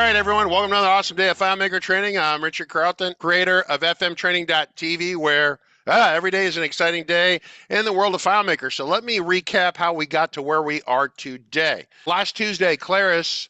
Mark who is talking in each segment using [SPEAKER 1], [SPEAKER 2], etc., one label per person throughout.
[SPEAKER 1] right, everyone. Welcome to another awesome day of FileMaker Training. I'm Richard Carlton, creator of fmtraining.tv, where every day is an exciting day in the world of FileMaker. So let me recap how we got to where we are today. Last Tuesday, Claris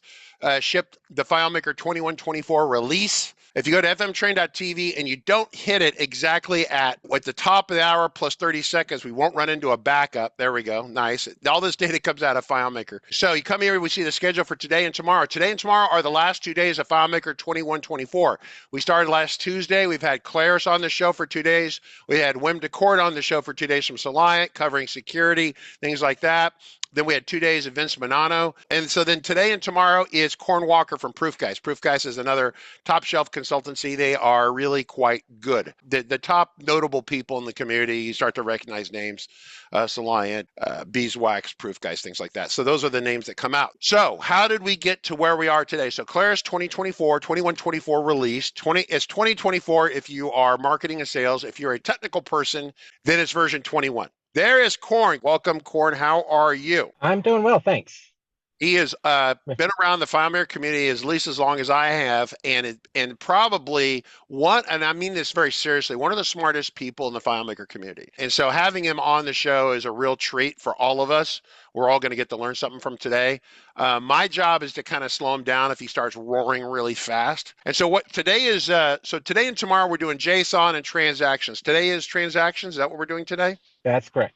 [SPEAKER 1] shipped the FileMaker 2124 release. If you go to fmtrain.tv and you don't hit it exactly at the top of the hour plus 30 seconds, we won't run into a backup. There we go. Nice. All this data comes out of FileMaker. So you come here, we see the schedule for today and tomorrow. Today and tomorrow are the last 2 days of FileMaker 2124. We started last Tuesday. We've had Claris on the show for 2 days. We had Wim DeCourt on the show for 2 days from Soliant, covering security, things like that. Then we had 2 days of Vince Manano. And so then today and tomorrow is Corn Walker from Proof+Geist. Proof+Geist is another top shelf consultancy. They are really quite good. The top notable people in the community, you start to recognize names, Soliant, Beeswax, Proof+Geist, things like that. So those are the names that come out. So how did we get to where we are today? So Claris 2124 release. It's 2024 if you are marketing and sales. If you're a technical person, then it's version 21. There is Corn. Welcome, Corn. How are you?
[SPEAKER 2] I'm doing well, thanks.
[SPEAKER 1] He has been around the FileMaker community at least as long as I have, and probably one, and I mean this very seriously, one of the smartest people in the FileMaker community. And so having him on the show is a real treat for all of us. We're all going to get to learn something from today. My job is to kind of slow him down if he starts roaring really fast. And so what today is, so today and tomorrow we're doing JSON and transactions. Today is transactions. Is that what we're doing today?
[SPEAKER 2] That's correct.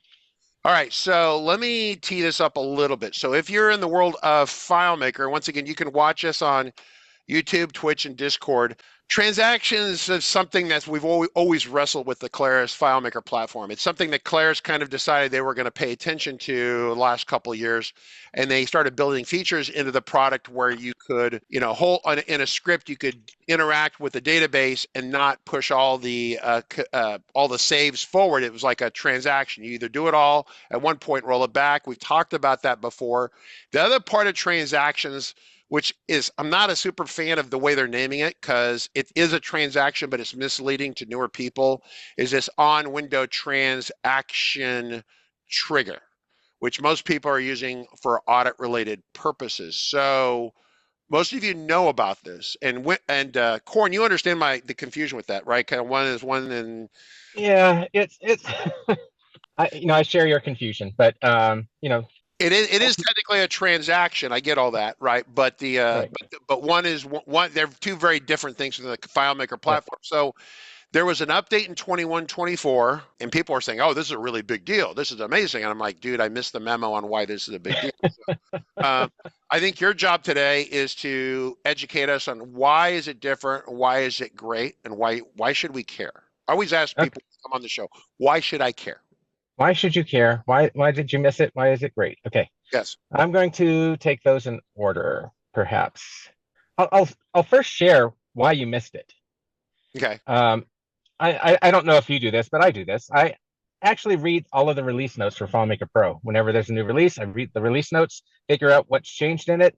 [SPEAKER 1] All right, so let me tee this up a little bit. So if you're in the world of FileMaker, once again, you can watch us on YouTube, Twitch, and Discord. Transactions is something that we've always wrestled with the Claris FileMaker platform. It's something that Claris kind of decided they were going to pay attention to the last couple of years, and they started building features into the product where you could, in a script, you could interact with the database and not push all the saves forward. It was like a transaction. You either do it all at one point, roll it back. We've talked about that before. The other part of transactions, which is, I'm not a super fan of the way they're naming it because it is a transaction, but it's misleading to newer people, is this on window transaction trigger, which most people are using for audit related purposes. So most of you know about this, and Corn, you understand the confusion with that, right? Kind of one is one, and
[SPEAKER 2] yeah, it's I share your confusion, but
[SPEAKER 1] It is technically a transaction. I get all that, right? But
[SPEAKER 2] right.
[SPEAKER 1] but one is one. They're two very different things in the FileMaker platform. Yeah. So there was an update in 2124, and people are saying, "Oh, this is a really big deal. This is amazing." And I'm like, "Dude, I missed the memo on why this is a big deal." So, I think your job today is to educate us on why is it different, why is it great, and why should we care? I always ask people to come on the show, why should I care?
[SPEAKER 2] Why should you care? Why did you miss it? Why is it great? Okay.
[SPEAKER 1] Yes.
[SPEAKER 2] I'm going to take those in order, perhaps. I'll first share why you missed it.
[SPEAKER 1] Okay.
[SPEAKER 2] I don't know if you do this, but I do this. I actually read all of the release notes for FileMaker Pro. Whenever there's a new release, I read the release notes, figure out what's changed in it.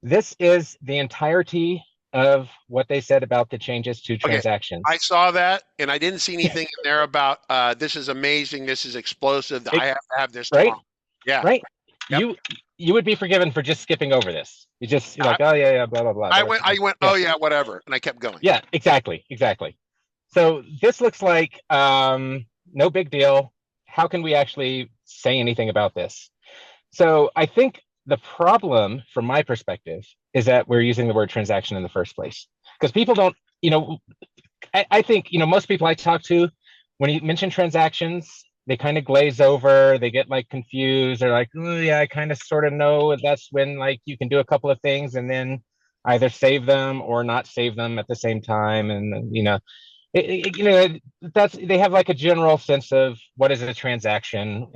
[SPEAKER 2] This is the entirety of what they said about the changes to transactions.
[SPEAKER 1] I saw that, and I didn't see anything in there about this is amazing, this is explosive. I have to have this
[SPEAKER 2] right.
[SPEAKER 1] tomorrow. Yeah,
[SPEAKER 2] right.
[SPEAKER 1] Yep.
[SPEAKER 2] You would be forgiven for just skipping over this. You're like, oh yeah, blah blah blah.
[SPEAKER 1] I went, yeah. Oh yeah, whatever, and I kept going.
[SPEAKER 2] Yeah, exactly. So this looks like no big deal. How can we actually say anything about this? So I think the problem, from my perspective, is that we're using the word transaction in the first place. Because people don't, I think, most people I talk to, when you mention transactions, they kind of glaze over, they get like confused. They're like, oh yeah, I kind of sort of know that's when like you can do a couple of things and then either save them or not save them at the same time. And, that's, they have like a general sense of what is a transaction.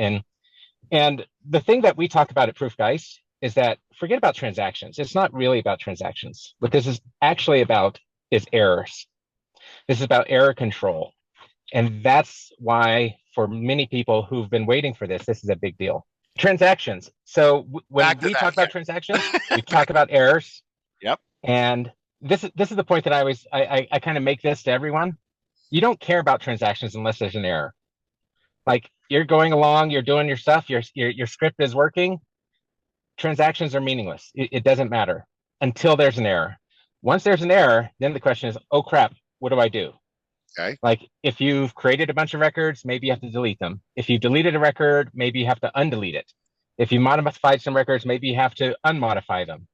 [SPEAKER 2] And the thing that we talk about at Proof+Geist is that forget about transactions. It's not really about transactions. What this is actually about is errors. This is about error control. And that's why for many people who've been waiting for this, this is a big deal. Transactions. So when we talk about transactions, we talk about errors.
[SPEAKER 1] Yep.
[SPEAKER 2] And this is the point that I kind of make this to everyone. You don't care about transactions unless there's an error. Like you're going along, you're doing your stuff, your script is working. Transactions are meaningless. It doesn't matter until there's an error. Once there's an error, then the question is, oh crap, what do I do?
[SPEAKER 1] Okay.
[SPEAKER 2] Like if you've created a bunch of records, maybe you have to delete them. If you've deleted a record, maybe you have to undelete it. If you modified some records, maybe you have to unmodify them.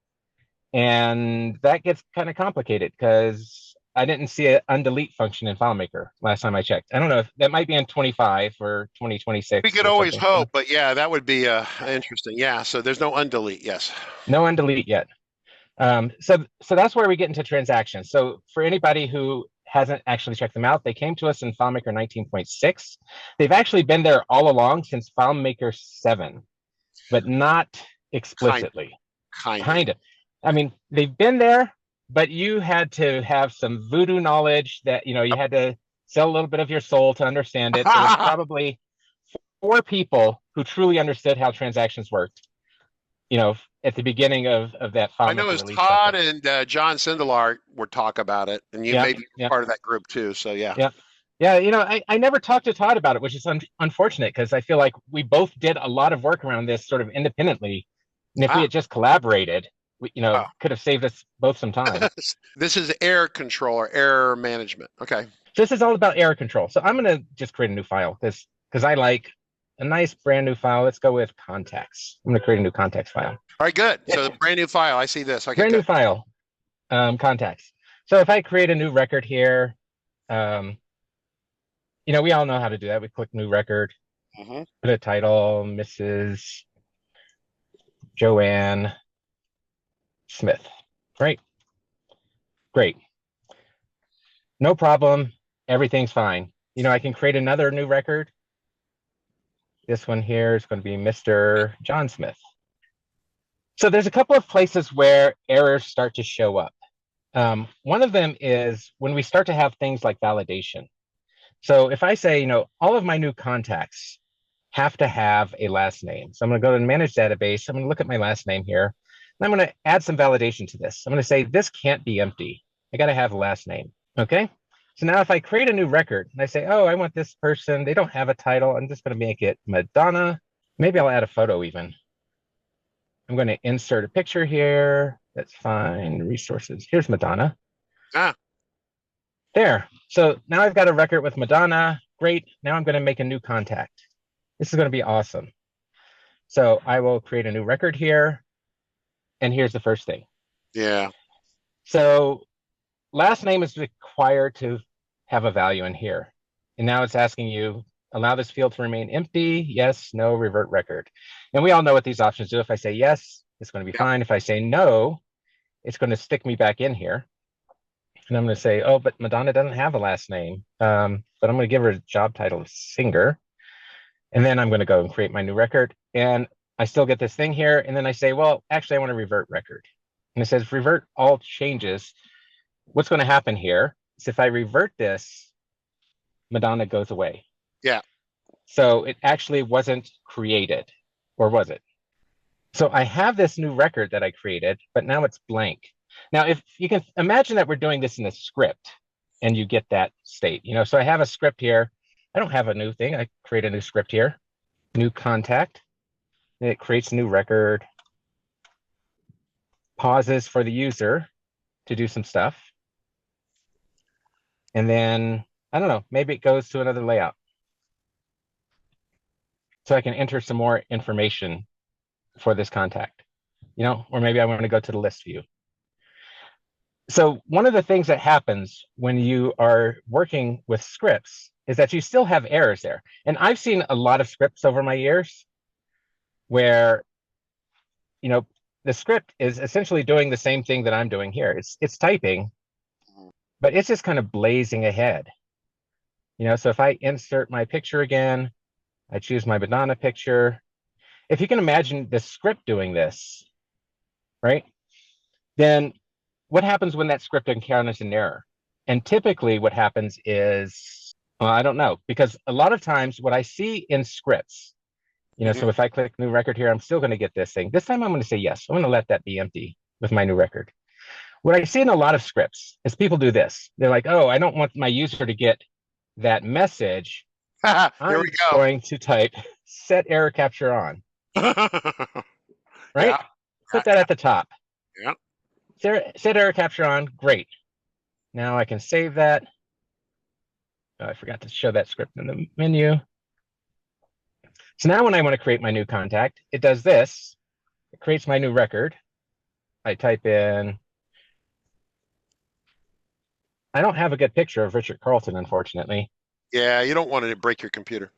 [SPEAKER 2] And that gets kind of complicated because I didn't see an undelete function in FileMaker last time I checked. I don't know if that might be in 25 or
[SPEAKER 1] We
[SPEAKER 2] 2026
[SPEAKER 1] could
[SPEAKER 2] or
[SPEAKER 1] always
[SPEAKER 2] something.
[SPEAKER 1] hope, but yeah, that would be interesting. Yeah, so there's no undelete. Yes.
[SPEAKER 2] No undelete yet. So that's where we get into transactions. So for anybody who hasn't actually checked them out, they came to us in FileMaker 19.6. They've actually been there all along since FileMaker 7, but not
[SPEAKER 1] Kind,
[SPEAKER 2] explicitly.
[SPEAKER 1] kind of.
[SPEAKER 2] Kind of. I mean, they've been there, but you had to have some voodoo knowledge that, you had to sell a little bit of your soul to understand it. There was probably 4 people who truly understood how transactions worked, at the beginning of that
[SPEAKER 1] I know
[SPEAKER 2] FileMaker
[SPEAKER 1] it's
[SPEAKER 2] release
[SPEAKER 1] Todd
[SPEAKER 2] cycle.
[SPEAKER 1] and John Sindelar would talk about it, and you
[SPEAKER 2] Yeah,
[SPEAKER 1] may be
[SPEAKER 2] yeah,
[SPEAKER 1] part of that group too. So yeah.
[SPEAKER 2] yeah. Yeah, I never talked to Todd about it, which is unfortunate because I feel like we both did a lot of work around this sort of independently. And if we
[SPEAKER 1] Ah,
[SPEAKER 2] had just collaborated, we,
[SPEAKER 1] oh.
[SPEAKER 2] could have saved us both some time.
[SPEAKER 1] This is error control or error management. Okay.
[SPEAKER 2] So this is all about error control. So I'm going to just create a new file because I like a nice brand new file. Let's go with contacts. I'm going to create a new contacts file.
[SPEAKER 1] All right, good. So brand new file. I see this. Okay,
[SPEAKER 2] Brand new
[SPEAKER 1] good.
[SPEAKER 2] file, contacts. So if I create a new record here, we all know how to do that. We click new record,
[SPEAKER 1] Mm-hmm.
[SPEAKER 2] put a title, Mrs. Joanne Smith. Right? Great. No problem. Everything's fine. I can create another new record. This one here is going to be Mr. John Smith. So there's a couple of places where errors start to show up. One of them is when we start to have things like validation. So if I say, all of my new contacts have to have a last name. So I'm going to go to manage database. I'm going to look at my last name here. And I'm going to add some validation to this. I'm going to say this can't be empty. I got to have a last name. Okay. So now if I create a new record and I say, oh, I want this person, they don't have a title. I'm just going to make it Madonna. Maybe I'll add a photo even. I'm going to insert a picture here. That's fine. Resources. Here's Madonna.
[SPEAKER 1] Ah.
[SPEAKER 2] There. So now I've got a record with Madonna. Great. Now I'm going to make a new contact. This is going to be awesome. So I will create a new record here. And here's the first thing.
[SPEAKER 1] Yeah.
[SPEAKER 2] So last name is required to have a value in here. And now it's asking you, allow this field to remain empty. Yes, no, revert record. And we all know what these options do. If I say yes, it's going to be fine. If I say no, it's going to stick me back in here. And I'm going to say, oh, but Madonna doesn't have a last name. But I'm going to give her a job title of singer. And then I'm going to go and create my new record. And I still get this thing here. And then I say, well, actually, I want to revert record. And it says revert all changes. What's going to happen here is if I revert this, Madonna goes away.
[SPEAKER 1] Yeah.
[SPEAKER 2] So it actually wasn't created, or was it? So I have this new record that I created, but now it's blank. Now, if you can imagine that we're doing this in a script and you get that state, so I have a script here. I don't have a new thing. I create a new script here, new contact. And it creates a new record, pauses for the user to do some stuff. And then, I don't know, maybe it goes to another layout. So I can enter some more information for this contact, or maybe I want to go to the list view. So one of the things that happens when you are working with scripts is that you still have errors there. And I've seen a lot of scripts over my years where, the script is essentially doing the same thing that I'm doing here. It's typing, but it's just kind of blazing ahead. So if I insert my picture again, I choose my Madonna picture. If you can imagine the script doing this, right? Then what happens when that script encounters an error? And typically what happens is, well, I don't know, because a lot of times what I see in scripts, so if I click new record here, I'm still going to get this thing. This time I'm going to say yes. I'm going to let that be empty with my new record. What I see in a lot of scripts is people do this. They're like, oh, I don't want my user to get that message.
[SPEAKER 1] Here
[SPEAKER 2] I'm
[SPEAKER 1] we go.
[SPEAKER 2] going to type set error capture on. Right?
[SPEAKER 1] Yeah.
[SPEAKER 2] Put that at the top.
[SPEAKER 1] Yeah.
[SPEAKER 2] set error capture on. Great. Now I can save that. Oh, I forgot to show that script in the menu. So now when I want to create my new contact, it does this. It creates my new record. I type in, I don't have a good picture of Richard Carlton, unfortunately.
[SPEAKER 1] Yeah, you don't want to break your computer.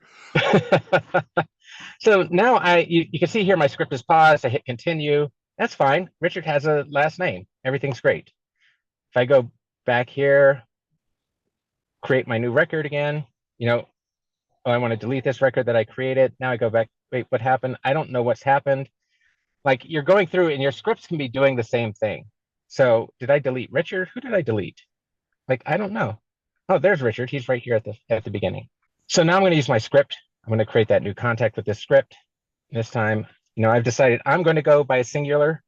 [SPEAKER 2] So now you can see here my script is paused. I hit continue. That's fine. Richard has a last name. Everything's great. If I go back here, create my new record again, oh, I want to delete this record that I created. Now I go back, wait, what happened? I don't know what's happened. Like you're going through and your scripts can be doing the same thing. So did I delete Richard? Who did I delete? Like, I don't know. Oh, there's Richard. He's right here at the beginning. So now I'm going to use my script. I'm going to create that new contact with this script. This time, I've decided I'm going to go by a singular.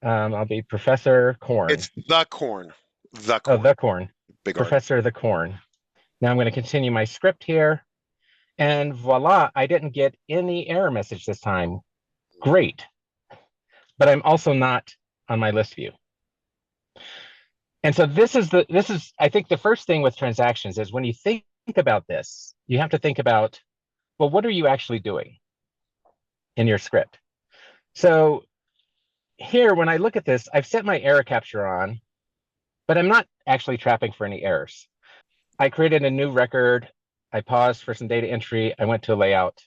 [SPEAKER 2] I'll be Professor Corn.
[SPEAKER 1] It's the Corn. The
[SPEAKER 2] Oh,
[SPEAKER 1] Corn.
[SPEAKER 2] the Corn.
[SPEAKER 1] Big
[SPEAKER 2] Professor
[SPEAKER 1] argument.
[SPEAKER 2] the Corn. Now I'm going to continue my script here. And voila, I didn't get any error message this time. Great. But I'm also not on my list view. And so this is I think the first thing with transactions is when you think about this, you have to think about, well, what are you actually doing in your script? So here, when I look at this, I've set my error capture on, but I'm not actually trapping for any errors. I created a new record. I paused for some data entry. I went to a layout,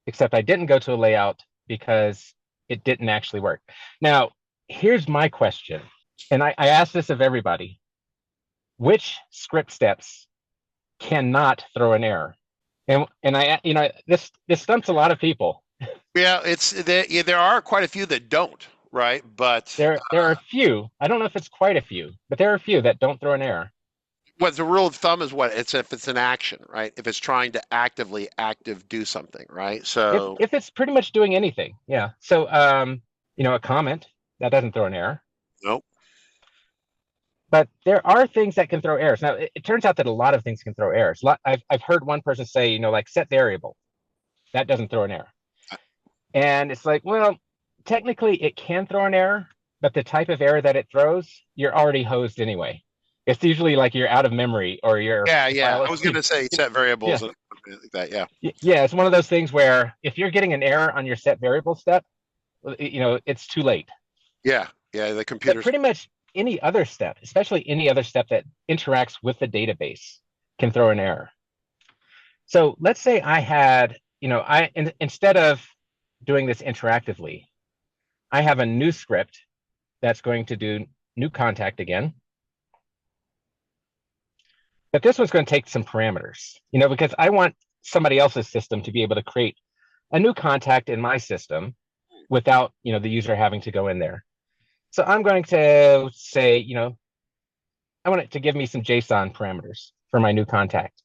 [SPEAKER 2] except I didn't go to a layout because it didn't actually work. Now, here's my question. And I asked this of everybody. Which script steps cannot throw an error? And this stumps a lot of people.
[SPEAKER 1] Yeah, there are quite a few that don't, right? But
[SPEAKER 2] there are a few. I don't know if it's quite a few, but there are a few that don't throw an error.
[SPEAKER 1] What the rule of thumb is what? It's if it's an action, right? If it's trying to actively do something, right? So
[SPEAKER 2] if it's pretty much doing anything, yeah. So a comment that doesn't throw an error.
[SPEAKER 1] nope.
[SPEAKER 2] But there are things that can throw errors. Now, it turns out that a lot of things can throw errors. I've heard one person say, like set variable. That doesn't throw an error. And it's like, well, technically it can throw an error, but the type of error that it throws, you're already hosed anyway. It's usually like you're out of memory or you're.
[SPEAKER 1] Yeah. I was going to say set variables and like that. Yeah.
[SPEAKER 2] Yeah, it's one of those things where if you're getting an error on your set variable step, it's too late.
[SPEAKER 1] Yeah. The computer.
[SPEAKER 2] Pretty much any other step, especially any other step that interacts with the database, can throw an error. So let's say I had, instead of doing this interactively, I have a new script that's going to do new contact again. But this one's going to take some parameters, because I want somebody else's system to be able to create a new contact in my system without, the user having to go in there. So I'm going to say, I want it to give me some JSON parameters for my new contact.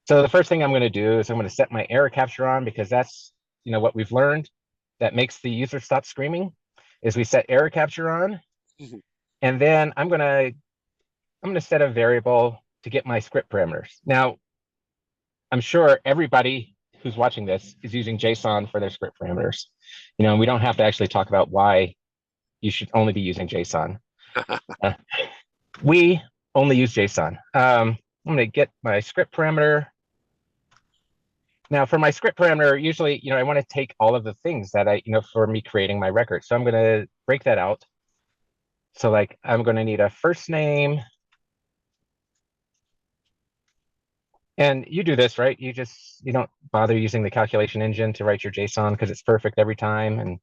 [SPEAKER 2] So the first thing I'm going to do is I'm going to set my error capture on, because that's, what we've learned that makes the user stop screaming is we set error capture on. Mm-hmm. And then I'm going to set a variable to get my script parameters. Now, I'm sure everybody who's watching this is using JSON for their script parameters. We don't have to actually talk about why you should only be using JSON. We only use JSON. I'm going to get my script parameter. Now, for my script parameter, usually, I want to take all of the things that for me creating my record. So I'm going to break that out. So like, I'm going to need a first name. And you do this, right? You don't bother using the calculation engine to write your JSON because it's perfect every time. And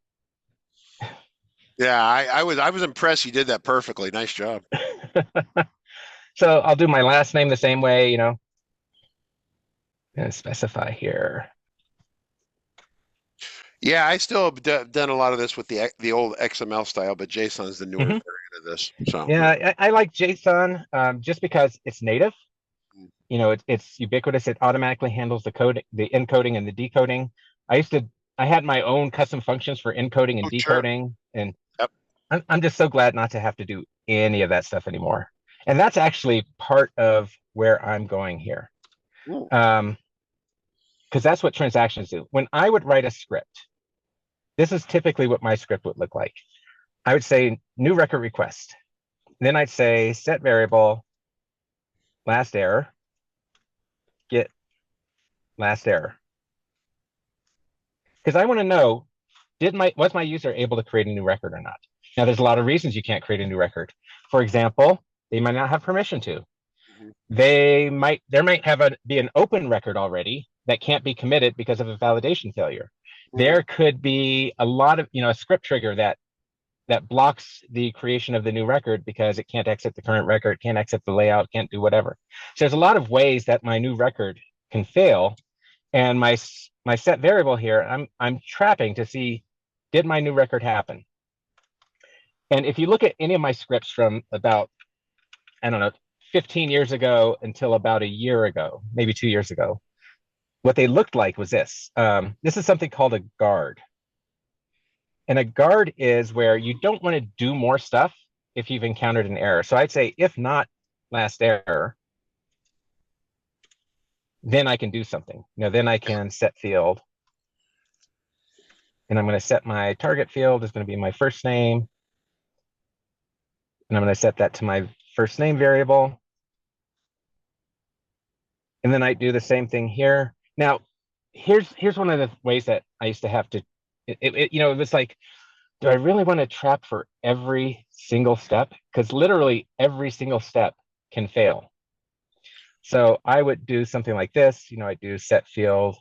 [SPEAKER 1] yeah, I was impressed. You did that perfectly. Nice job.
[SPEAKER 2] So I'll do my last name the same way, and specify here.
[SPEAKER 1] Yeah, I still have done a lot of this with the old XML style, but JSON is the newer version of this. So
[SPEAKER 2] yeah, I like JSON just because it's native. It's ubiquitous. It automatically handles the encoding and the decoding. I had my own custom functions for encoding and decoding, sure. And yep. I'm just so glad not to have to do any of that stuff anymore. And that's actually part of where I'm going here. Because that's what transactions do. When I would write a script, this is typically what my script would look like. I would say new record request. Then I'd say set variable last error, get last error. Because I want to know, was my user able to create a new record or not? Now, there's a lot of reasons you can't create a new record. For example, they might not have permission to.
[SPEAKER 1] Mhm.
[SPEAKER 2] There might be an open record already that can't be committed because of a validation failure.
[SPEAKER 1] Mhm.
[SPEAKER 2] There could be a lot of, a script trigger that blocks the creation of the new record because it can't exit the current record, can't exit the layout, can't do whatever. So there's a lot of ways that my new record can fail. And my set variable here, I'm trapping to see, did my new record happen? And if you look at any of my scripts from about, I don't know, 15 years ago until about a year ago, maybe 2 years ago, what they looked like was this. This is something called a guard. And a guard is where you don't want to do more stuff if you've encountered an error. So I'd say, if not last error, then I can do something. Then I can set field. And I'm going to set my target field is going to be my first name. And I'm going to set that to my first name variable. And then I do the same thing here. Now, here's one of the ways that I used to have to, it was like, do I really want to trap for every single step? Because literally every single step can fail. So I would do something like this. I do set field.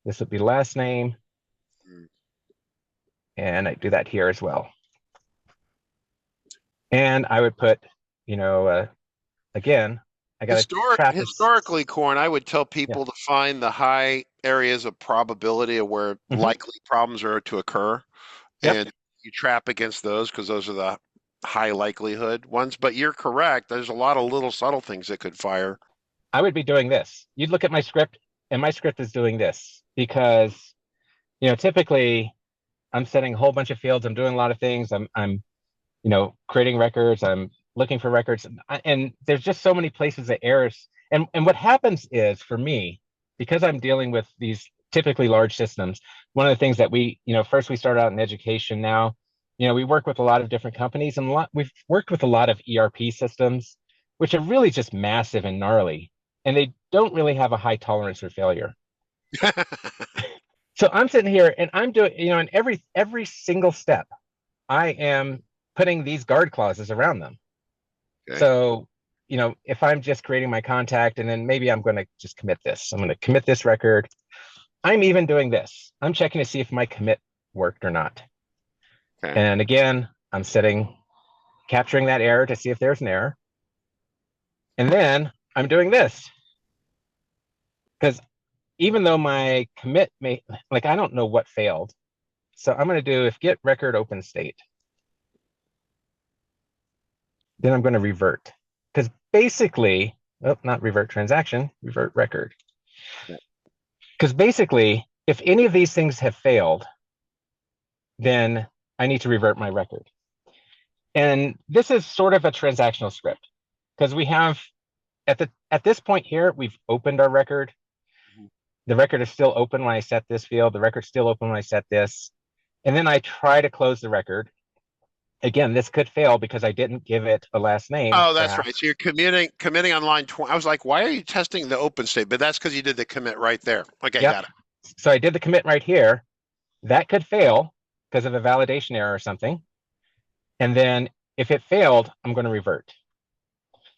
[SPEAKER 2] This would be last name. And I do that here as well. And I would put, again, I got to trap this.
[SPEAKER 1] Historically, Corn, I would tell people to find the high areas of probability of where likely problems are to occur.
[SPEAKER 2] Yep.
[SPEAKER 1] And you trap against those because those are the high likelihood ones. But you're correct. There's a lot of little subtle things that could fire.
[SPEAKER 2] I would be doing this. You'd look at my script, and my script is doing this because, typically I'm setting a whole bunch of fields. I'm doing a lot of things. I'm creating records. I'm looking for records. And there's just so many places that errors. And what happens is, for me, because I'm dealing with these typically large systems, one of the things that first we started out in education. Now, we work with a lot of different companies, and we've worked with a lot of ERP systems, which are really just massive and gnarly, and they don't really have a high tolerance for failure. So I'm sitting here and I'm doing, in every single step, I am putting these guard clauses around them. Okay. So, if I'm just creating my contact and then maybe I'm going to just commit this, I'm going to commit this record. I'm even doing this. I'm checking to see if my commit worked or not. Okay. And again, I'm capturing that error to see if there's an error. And then I'm doing this. Because even though my commit I don't know what failed. So I'm going to do if get record open state. Then I'm going to revert. Because basically, not revert transaction, revert record. Because basically, if any of these things have failed, then I need to revert my record. And this is sort of a transactional script. Because we have, at this point here, we've opened our record. The record is still open when I set this field. The record's still open when I set this. And then I try to close the record. Again, this could fail because I didn't give it a last name.
[SPEAKER 1] Oh, that's right. So you're committing on line 20. I was like, why are you testing the open state? But that's because you did the commit right there. Okay, got it.
[SPEAKER 2] So I did the commit right here. That could fail because of a validation error or something. And then if it failed, I'm going to revert.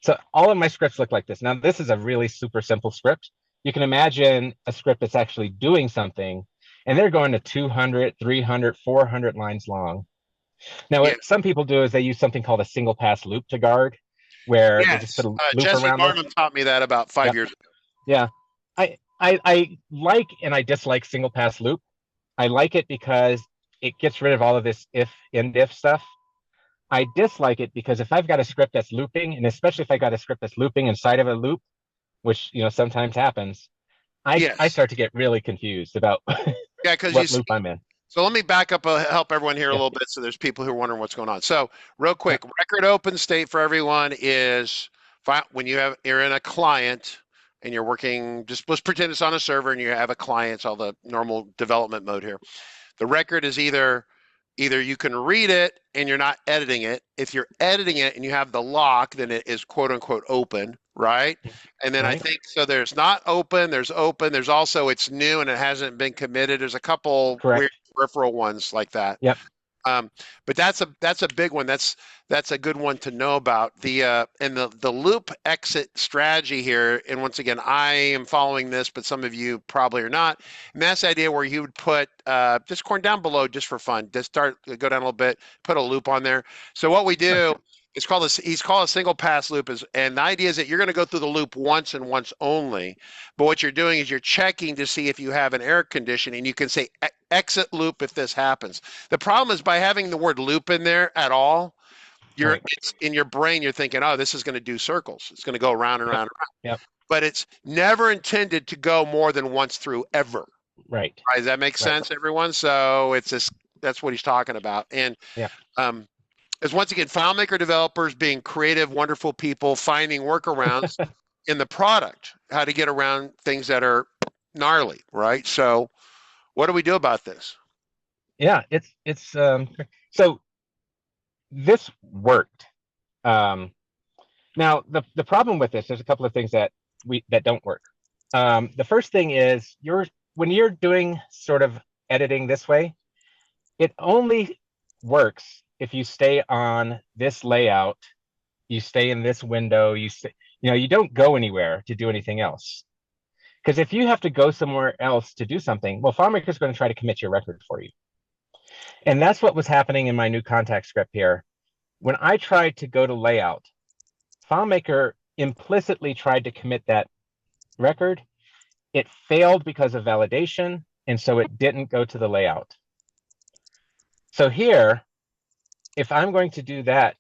[SPEAKER 2] So all of my scripts look like this. Now, this is a really super simple script. You can imagine a script that's actually doing something, and they're going to 200, 300, 400 lines long. Now, what some people do is they use something called a single pass loop to guard, where they just put a loop
[SPEAKER 1] Jesse
[SPEAKER 2] around
[SPEAKER 1] Barnum taught me that about 5 years ago.
[SPEAKER 2] Yeah. I like and I dislike single pass loop. I like it because it gets rid of all of this if, end if stuff. I dislike it because if I've got a script that's looping, and especially if I got a script that's looping inside of a loop, which sometimes happens, I start to get really confused about what loop I'm in.
[SPEAKER 1] So let me back up, help everyone here a little bit. So there's people who are wondering what's going on. So real quick, record open state for everyone is when you're in a client and you're working, just let's pretend it's on a server and you have a client, it's all the normal development mode here. The record is either either you can read it and you're not editing it. If you're editing it and you have the lock, then it is quote unquote open, right? And then I
[SPEAKER 2] Right.
[SPEAKER 1] think so there's not open, there's also it's new and it hasn't been committed. There's a couple weird
[SPEAKER 2] Correct.
[SPEAKER 1] peripheral ones like that.
[SPEAKER 2] Yep.
[SPEAKER 1] But that's a big one. That's a good one to know about. And the loop exit strategy here. And once again, I am following this, but some of you probably are not. And that's the idea where you would put just corn down below just for fun. Just go down a little bit, put a loop on there. So what we do. It's called he's called a single pass loop, and the idea is that you're going to go through the loop once and once only. But what you're doing is you're checking to see if you have an error condition, and you can say exit loop if this happens. The problem is by having the word loop in there at all, it's in your brain, you're thinking, oh, this is going to do circles. It's going to go around and around and around.
[SPEAKER 2] Yep.
[SPEAKER 1] But it's never intended to go more than once through ever.
[SPEAKER 2] Right.
[SPEAKER 1] Does that make sense, everyone? So that's what he's talking about. And as once again, FileMaker developers being creative, wonderful people, finding workarounds in the product, how to get around things that are gnarly, right? So what do we do about this?
[SPEAKER 2] Yeah, it's so this worked. Now the problem with this, there's a couple of things that don't work. The first thing is when you're doing sort of editing this way, it only works if you stay on this layout, you stay in this window, you don't go anywhere to do anything else. Because if you have to go somewhere else to do something, well, FileMaker is going to try to commit your record for you. And that's what was happening in my new contact script here. When I tried to go to layout, FileMaker implicitly tried to commit that record. It failed because of validation, and so it didn't go to the layout. So here, if I'm going to do that,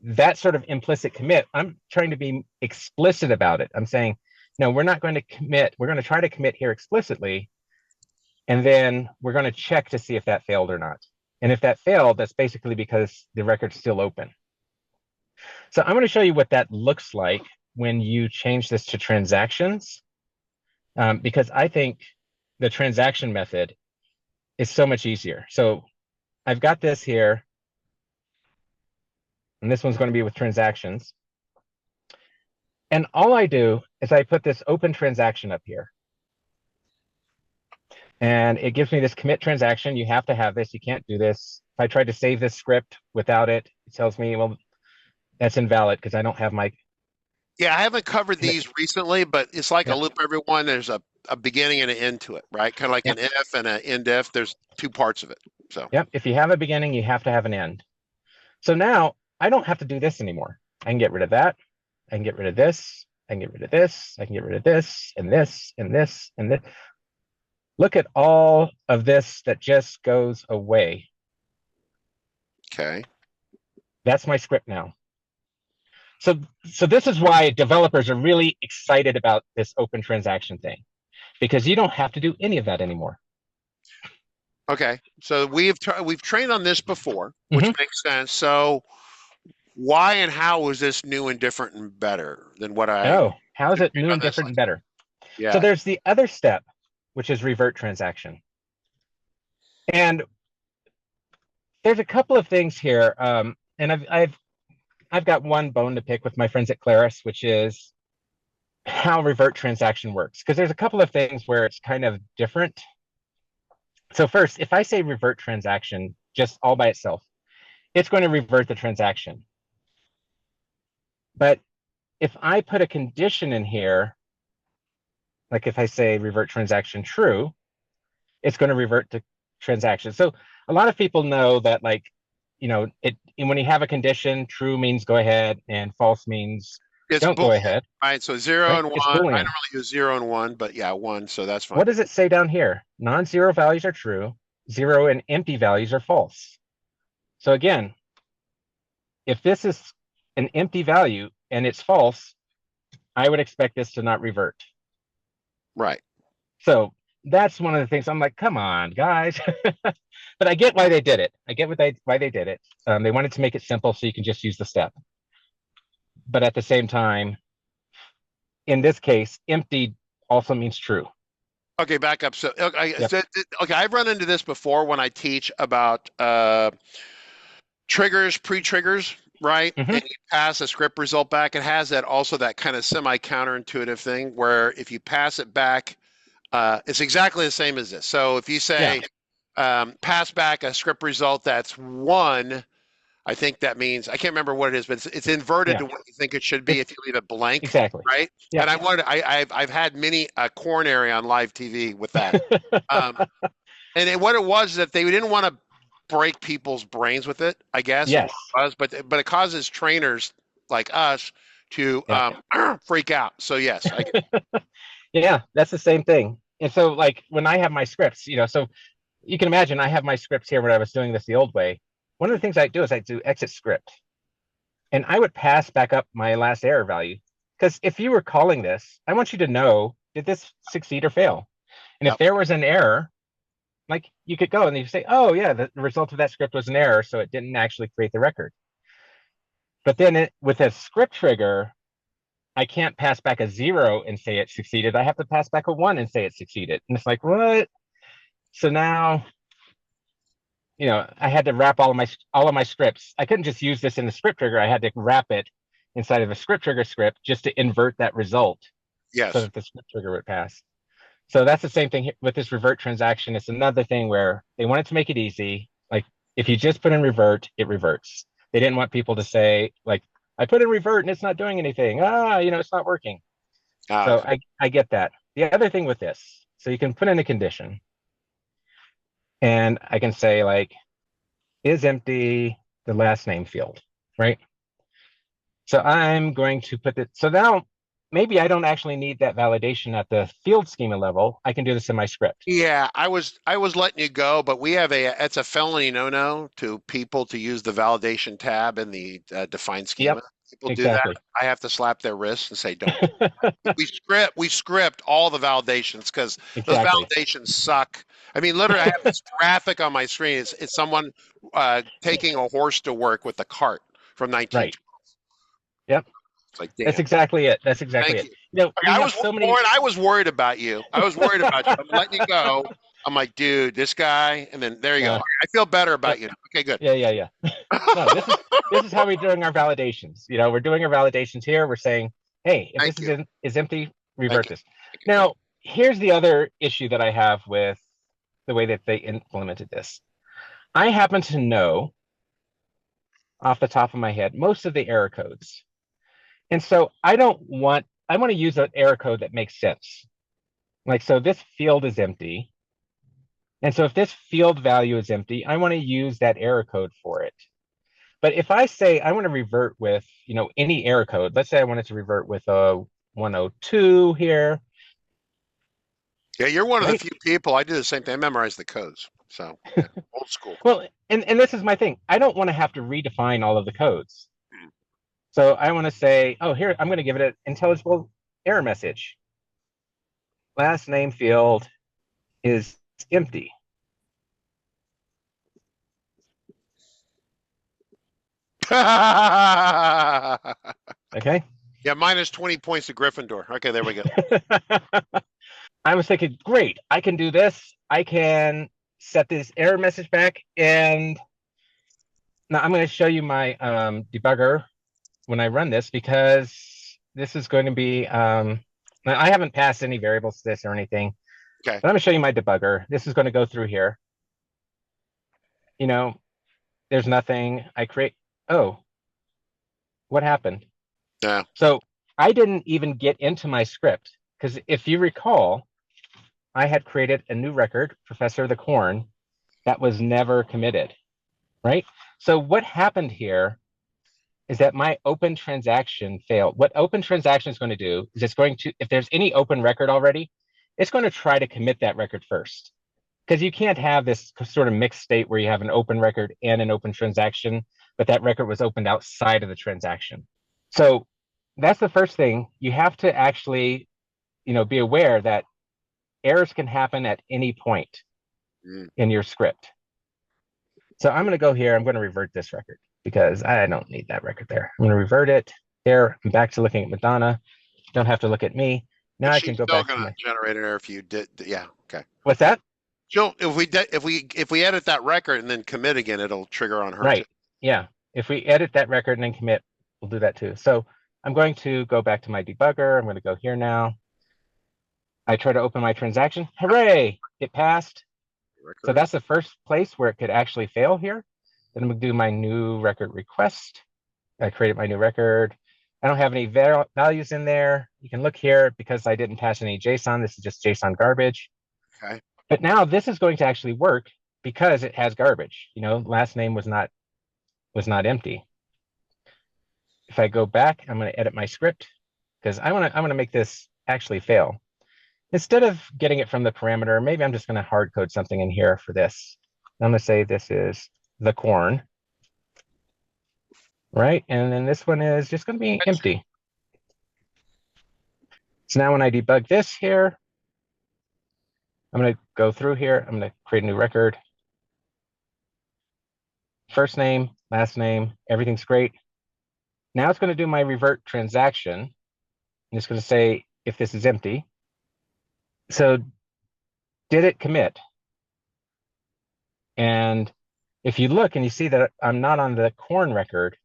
[SPEAKER 2] that sort of implicit commit, I'm trying to be explicit about it. I'm saying, no, we're not going to commit. We're going to try to commit here explicitly, and then we're going to check to see if that failed or not. And if that failed, that's basically because the record's still open. So I'm going to show you what that looks like when you change this to transactions, because I think the transaction method is so much easier. So I've got this here, and this one's going to be with transactions. And all I do is I put this open transaction up here. And it gives me this commit transaction. You have to have this. You can't do this. If I tried to save this script without it, it tells me, well, that's invalid because I don't have my...
[SPEAKER 1] Yeah, I haven't covered these recently, but it's like a loop, everyone. There's a beginning and an end to it, right? Kind of like an if and an end if. There's two parts of it. So
[SPEAKER 2] if you have a beginning, you have to have an end. So now I don't have to do this anymore. I can get rid of that. I can get rid of this. I can get rid of this. I can get rid of this and this and this and this. Look at all of this that just goes away.
[SPEAKER 1] Okay.
[SPEAKER 2] That's my script now. So this is why developers are really excited about this open transaction thing, because you don't have to do any of that anymore.
[SPEAKER 1] Okay, so we've trained on this before, which makes sense. So why and how is this new and different and better than what I...
[SPEAKER 2] Oh, how is it new and different and better? Yeah. So there's the other step, which is revert transaction. And there's a couple of things here. And I've got one bone to pick with my friends at Claris, which is how revert transaction works. Because there's a couple of things where it's kind of different. So first, if I say revert transaction just all by itself, it's going to revert the transaction. But if I put a condition in here, like if I say revert transaction true, it's going to revert the transaction. So a lot of people know that, like, when you have a condition, true means go ahead and false means don't go ahead.
[SPEAKER 1] Right, so 0 and 1. I don't really use 0 and 1, but yeah, 1, so that's fine.
[SPEAKER 2] What does it say down here? Non-zero values are true, 0 and empty values are false. So again, if this is an empty value and it's false, I would expect this to not revert.
[SPEAKER 1] Right.
[SPEAKER 2] So that's one of the things I'm like, come on, guys. But I get why they did it. I get why they did it. They wanted to make it simple so you can just use the step. But at the same time, in this case, empty also means true.
[SPEAKER 1] Okay, back up. So, okay,
[SPEAKER 2] Yep.
[SPEAKER 1] okay, I've run into this before when I teach about triggers, pre-triggers, right?
[SPEAKER 2] Hmm.
[SPEAKER 1] And you pass a script result back. It has that also that kind of semi-counterintuitive thing where if you pass it back, it's exactly the same as this. So if you
[SPEAKER 2] Yeah.
[SPEAKER 1] say pass back a script result that's one, I think that means I can't remember what it is, but it's inverted
[SPEAKER 2] Yeah.
[SPEAKER 1] to what you think it should be
[SPEAKER 2] It's
[SPEAKER 1] if you leave it blank,
[SPEAKER 2] exactly.
[SPEAKER 1] right?
[SPEAKER 2] Yep.
[SPEAKER 1] And I've had many a coronary on live TV with that. Um, what it was is that they didn't want to break people's brains with it, I guess, is what
[SPEAKER 2] Yes.
[SPEAKER 1] it was. But it causes trainers like us to
[SPEAKER 2] Yeah.
[SPEAKER 1] freak out. So yes, I get
[SPEAKER 2] Yeah, that's the same thing. And so like when I have my scripts, so you can imagine I have my scripts here when I was doing this the old way. One of the things I do is I do exit script. And I would pass back up my last error value. Because if you were calling this, I want you to know, did this succeed or fail? And if
[SPEAKER 1] yep.
[SPEAKER 2] there was an error, like you could go and you say, oh yeah, the result of that script was an error, so it didn't actually create the record. But then with a script trigger, I can't pass back a 0 and say it succeeded. I have to pass back a 1 and say it succeeded. And it's like, what? So now, I had to wrap all of my scripts. I couldn't just use this in the script trigger. I had to wrap it inside of a script trigger script just to invert that result so
[SPEAKER 1] Yes.
[SPEAKER 2] that the script trigger would pass. So that's the same thing with this revert transaction. It's another thing where they wanted to make it easy. Like if you just put in revert, it reverts. They didn't want people to say like, I put in revert and it's not doing anything. It's not working. So
[SPEAKER 1] Okay.
[SPEAKER 2] I get that. The other thing with this, so you can put in a condition and I can say like, is empty the last name field, right? So I'm going to put it, so now maybe I don't actually need that validation at the field schema level. I can do this in my script.
[SPEAKER 1] Yeah, I was letting you go, but we have it's a felony no-no to people to use the validation tab in the define schema.
[SPEAKER 2] Yep,
[SPEAKER 1] People do that.
[SPEAKER 2] exactly.
[SPEAKER 1] I have to slap their wrists and say, "Don't." We script all the validations because those
[SPEAKER 2] Exactly.
[SPEAKER 1] validations suck. I mean, literally, I have this graphic on my screen. It's someone taking a horse to work with a cart from 19.
[SPEAKER 2] Right. Yep.
[SPEAKER 1] It's like,
[SPEAKER 2] That's
[SPEAKER 1] damn.
[SPEAKER 2] exactly it. That's exactly
[SPEAKER 1] Thank
[SPEAKER 2] it.
[SPEAKER 1] you. Okay,
[SPEAKER 2] We have so many.
[SPEAKER 1] Warren, I was worried about you. I was worried about you. I'm letting you go. I'm like, dude, this guy, and then there you go.
[SPEAKER 2] Uh,
[SPEAKER 1] I feel better about
[SPEAKER 2] yep.
[SPEAKER 1] you. Okay, good.
[SPEAKER 2] Yeah, yeah, yeah. No, this is how we're doing our validations. We're doing our validations here. We're saying, hey, if
[SPEAKER 1] Thank
[SPEAKER 2] this
[SPEAKER 1] you.
[SPEAKER 2] is empty,
[SPEAKER 1] Thank
[SPEAKER 2] revert
[SPEAKER 1] you.
[SPEAKER 2] this.
[SPEAKER 1] Thank you.
[SPEAKER 2] Now, here's the other issue that I have with the way that they implemented this. I happen to know off the top of my head most of the error codes. And so I want to use an error code that makes sense. Like, so this field is empty. And so if this field value is empty, I want to use that error code for it. But if I say I want to revert with, any error code, let's say I wanted to revert with a 102 here,
[SPEAKER 1] Yeah, you're one of the
[SPEAKER 2] right?
[SPEAKER 1] few people. I do the same thing. I memorize the codes. So, yeah, old school.
[SPEAKER 2] Well, and this is my thing. I don't want to have to redefine all of the codes. So I want to say, oh, here, I'm going to give it an intelligible error message. Last name field is empty.
[SPEAKER 1] Yeah,
[SPEAKER 2] Okay.
[SPEAKER 1] minus 20 points to Gryffindor. Okay, there we go.
[SPEAKER 2] I was thinking, great, I can do this. I can set this error message back. And now I'm going to show you my debugger when I run this, because this is going to be, I haven't passed any variables to this or anything,
[SPEAKER 1] Okay.
[SPEAKER 2] but I'm going to show you my debugger. This is going to go through here. There's nothing. I create, oh, what happened?
[SPEAKER 1] Yeah.
[SPEAKER 2] So I didn't even get into my script, because if you recall, I had created a new record, Professor the Corn, that was never committed, right? So what happened here is that my open transaction failed. What open transaction is going to do is it's going to, if there's any open record already, it's going to try to commit that record first. Because you can't have this sort of mixed state where you have an open record and an open transaction, but that record was opened outside of the transaction. So that's the first thing. You have to actually, be aware that errors can happen at any point in your script. So I'm going to go here. I'm going to revert this record because I don't need that record there. I'm going to revert it there. I'm back to looking at Madonna. Don't have to look at me. Now
[SPEAKER 1] But
[SPEAKER 2] I
[SPEAKER 1] she's
[SPEAKER 2] can go
[SPEAKER 1] still
[SPEAKER 2] back to
[SPEAKER 1] going to
[SPEAKER 2] my,
[SPEAKER 1] generate an error if you did. Yeah. Okay.
[SPEAKER 2] what's that?
[SPEAKER 1] She'll if we edit that record and then commit again, it'll trigger on her too.
[SPEAKER 2] Right. Yeah. If we edit that record and then commit, we'll do that too. So I'm going to go back to my debugger. I'm going to go here now. I try to open my transaction. Hooray! It passed. So
[SPEAKER 1] Record.
[SPEAKER 2] that's the first place where it could actually fail here. Then I'm going to do my new record request. I created my new record. I don't have any values in there. You can look here because I didn't pass any JSON. This is just JSON garbage.
[SPEAKER 1] Okay.
[SPEAKER 2] But now this is going to actually work because it has garbage. You know, last name was not empty. If I go back, I'm going to edit my script because I want to make this actually fail. Instead of getting it from the parameter, maybe I'm just going to hard code something in here for this. I'm going to say this is the corn, right? And then this one is just going to be empty. So now when I debug this here, I'm going to go through here. I'm going to create a new record. First name, last name, everything's great. Now it's going to do my revert transaction. And it's going to say if this is empty. So did it commit? And if you look and you see that I'm not on the corn record,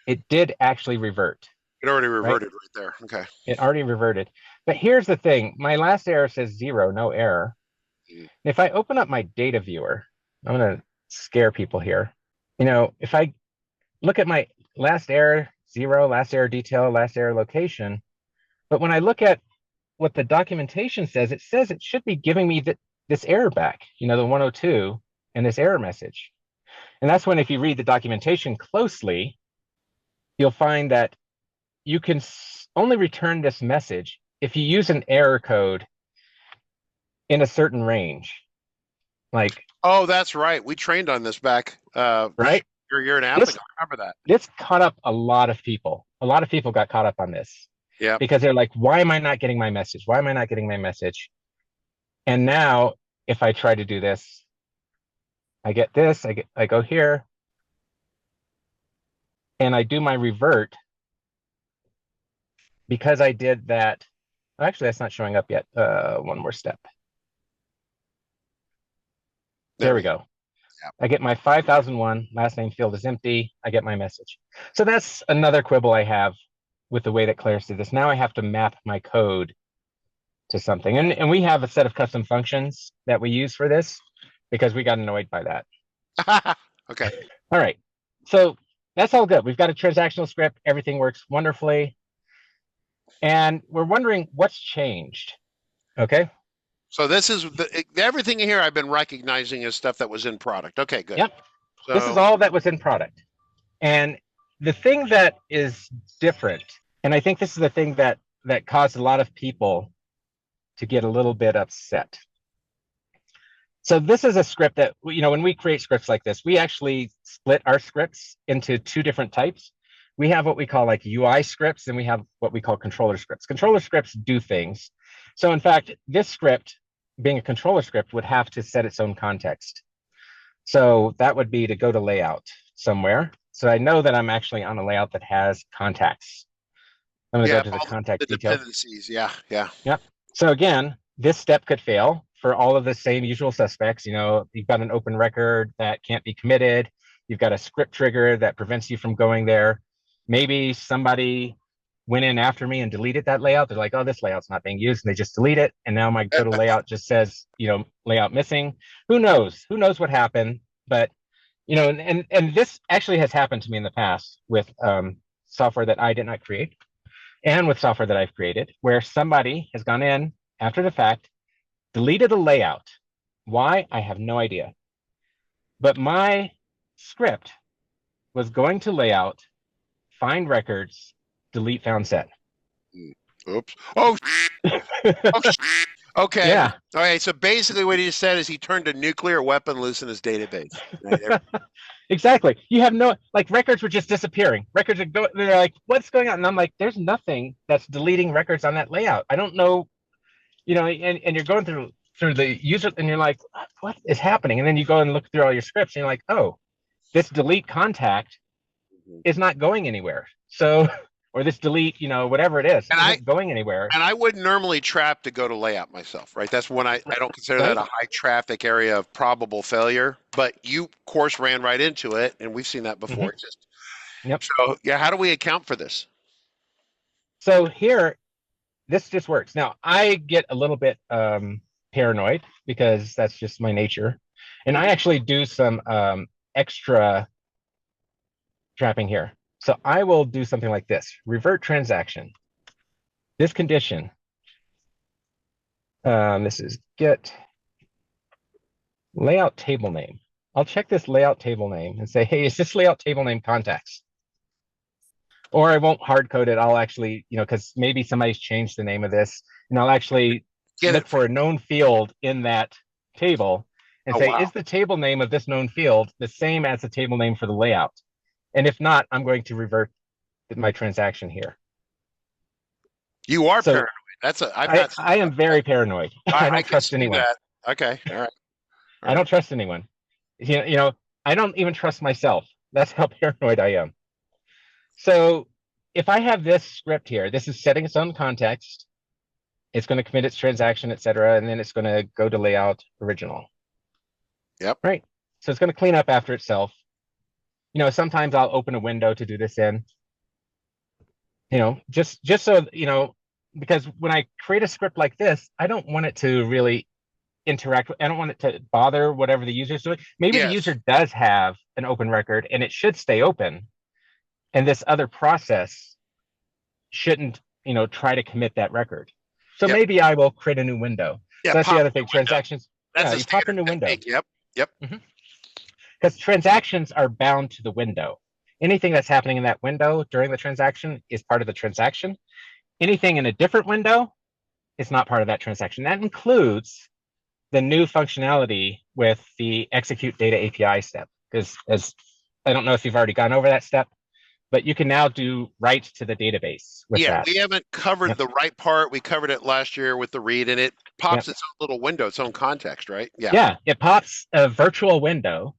[SPEAKER 2] it did actually revert.
[SPEAKER 1] It already reverted right there. Okay.
[SPEAKER 2] It already reverted. But here's the thing. My last error says 0, no error. If I open up my data viewer, I'm going to scare people here. You know, if I look at my last error 0, last error detail, last error location, but when I look at what the documentation says it should be giving me this error back, you know, the 102 and this error message. And that's when, if you read the documentation closely, you'll find that you can only return this message if you use an error code in a certain range. Like,
[SPEAKER 1] oh, that's right. We trained on this back
[SPEAKER 2] right?
[SPEAKER 1] a year and a half ago. I remember that.
[SPEAKER 2] This caught up a lot of people. A lot of people got caught up on this.
[SPEAKER 1] Yeah.
[SPEAKER 2] Because they're like, why am I not getting my message? Why am I not getting my message? And now if I try to do this, I get this, I go here and I do my revert because I did that. Actually, that's not showing up yet. One more step. There we go. Yeah. I get my 5001, last name field is empty. I get my message. So that's another quibble I have with the way that Claris did this. Now I have to map my code to something. And we have a set of custom functions that we use for this because we got annoyed by that.
[SPEAKER 1] Okay.
[SPEAKER 2] All right. So that's all good. We've got a transactional script. Everything works wonderfully. And we're wondering what's changed. Okay.
[SPEAKER 1] So this is everything here I've been recognizing as stuff that was in product. Okay, good.
[SPEAKER 2] Yep. So this is all that was in product. And the thing that is different, and I think this is the thing that caused a lot of people to get a little bit upset. So this is a script that, you know, when we create scripts like this, we actually split our scripts into two different types. We have what we call like UI scripts, and we have what we call controller scripts. Controller scripts do things. So in fact, this script, being a controller script, would have to set its own context. So that would be to go to layout somewhere. So I know that I'm actually on a layout that has contacts. I'm going to go to the contact detail.
[SPEAKER 1] Dependencies. Yeah.
[SPEAKER 2] Yep. So again, this step could fail for all of the same usual suspects. You know, you've got an open record that can't be committed. You've got a script trigger that prevents you from going there. Maybe somebody went in after me and deleted that layout. They're like, oh, this layout's not being used, and they just delete it. And now my go to layout just says, you know, layout missing. Who knows? Who knows what happened? But, you know, and this actually has happened to me in the past with software that I did not create and with software that I've created, where somebody has gone in after the fact, deleted a layout. Why? I have no idea. But my script was going to layout, find records, delete found set.
[SPEAKER 1] Oops. Oh, okay.
[SPEAKER 2] Yeah.
[SPEAKER 1] All right. So basically what he just said is he turned a nuclear weapon loose in his database. Right?
[SPEAKER 2] Exactly. You have no, like, records were just disappearing. Records are going, they're like, what's going on? And I'm like, there's nothing that's deleting records on that layout. I don't know, you know, and you're going through the user and you're like, what is happening? And then you go and look through all your scripts and you're like, oh, this delete contact is not going anywhere. So or this delete, whatever it is,
[SPEAKER 1] And
[SPEAKER 2] isn't going anywhere.
[SPEAKER 1] I wouldn't normally trap to go to layout myself, right? That's when I don't consider that
[SPEAKER 2] Right?
[SPEAKER 1] a high traffic area of probable failure. But you, of course, ran right into it, and we've seen that
[SPEAKER 2] Hmm.
[SPEAKER 1] before. Just
[SPEAKER 2] Yep.
[SPEAKER 1] so yeah, how do we account for this?
[SPEAKER 2] So here, this just works. Now, I get a little bit paranoid because that's just my nature. And I actually do some extra trapping here. So I will do something like this: revert transaction. This condition, this is get layout table name. I'll check this layout table name and say, hey, is this layout table name contacts? Or I won't hard code it. I'll actually, because maybe somebody's changed the name of this, and I'll actually
[SPEAKER 1] Get
[SPEAKER 2] look
[SPEAKER 1] it?
[SPEAKER 2] for a known field in that table and
[SPEAKER 1] Oh
[SPEAKER 2] say,
[SPEAKER 1] wow.
[SPEAKER 2] is the table name of this known field the same as the table name for the layout? And if not, I'm going to revert my transaction here.
[SPEAKER 1] You are
[SPEAKER 2] So
[SPEAKER 1] paranoid. I've
[SPEAKER 2] I,
[SPEAKER 1] not seen
[SPEAKER 2] I am
[SPEAKER 1] that.
[SPEAKER 2] very paranoid. I
[SPEAKER 1] I
[SPEAKER 2] don't
[SPEAKER 1] can
[SPEAKER 2] trust
[SPEAKER 1] see
[SPEAKER 2] anyone.
[SPEAKER 1] that. Okay. All right. All
[SPEAKER 2] I
[SPEAKER 1] right.
[SPEAKER 2] don't trust anyone. I don't even trust myself. That's how paranoid I am. So if I have this script here, this is setting its own context. It's going to commit its transaction, et cetera, and then it's going to go to layout original.
[SPEAKER 1] Yep.
[SPEAKER 2] Right. So it's going to clean up after itself. Sometimes I'll open a window to do this in. Just so because when I create a script like this, I don't want it to really interact. I don't want it to bother whatever the user's doing. Maybe the
[SPEAKER 1] Yes.
[SPEAKER 2] user does have an open record and it should stay open, and this other process shouldn't, try to commit that record. So
[SPEAKER 1] Yep.
[SPEAKER 2] maybe I will create a new window.
[SPEAKER 1] Yeah.
[SPEAKER 2] So that's the
[SPEAKER 1] Pop
[SPEAKER 2] other
[SPEAKER 1] in the
[SPEAKER 2] thing.
[SPEAKER 1] window.
[SPEAKER 2] Transactions.
[SPEAKER 1] That's
[SPEAKER 2] Yeah,
[SPEAKER 1] a
[SPEAKER 2] you pop a
[SPEAKER 1] standard
[SPEAKER 2] new window.
[SPEAKER 1] technique. Yep. Yep.
[SPEAKER 2] Because transactions are bound to the window. Anything that's happening in that window during the transaction is part of the transaction. Anything in a different window is not part of that transaction. That includes the new functionality with the execute data API step. Because as I don't know if you've already gone over that step, but you can now do write to the database with
[SPEAKER 1] Yeah,
[SPEAKER 2] that.
[SPEAKER 1] we haven't covered
[SPEAKER 2] Yep.
[SPEAKER 1] the right part. We covered it last year with the read, and it
[SPEAKER 2] Yep.
[SPEAKER 1] pops its own little window, its own context, right? Yeah.
[SPEAKER 2] Yeah, it pops a virtual window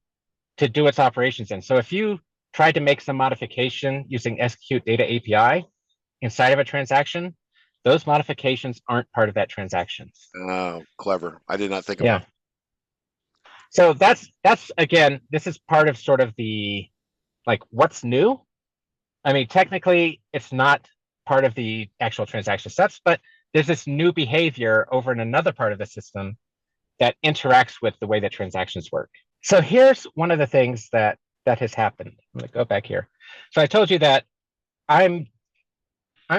[SPEAKER 2] to do its operations in. So if you tried to make some modification using execute data API inside of a transaction, those modifications aren't part of that transaction.
[SPEAKER 1] Oh, clever. I did not think
[SPEAKER 2] Yeah.
[SPEAKER 1] about it.
[SPEAKER 2] So that's again, this is part of sort of the like what's new. I mean, technically, it's not part of the actual transaction steps, but there's this new behavior over in another part of the system that interacts with the way that transactions work. So here's one of the things that has happened. I'm going to go back here. So I told you that I'm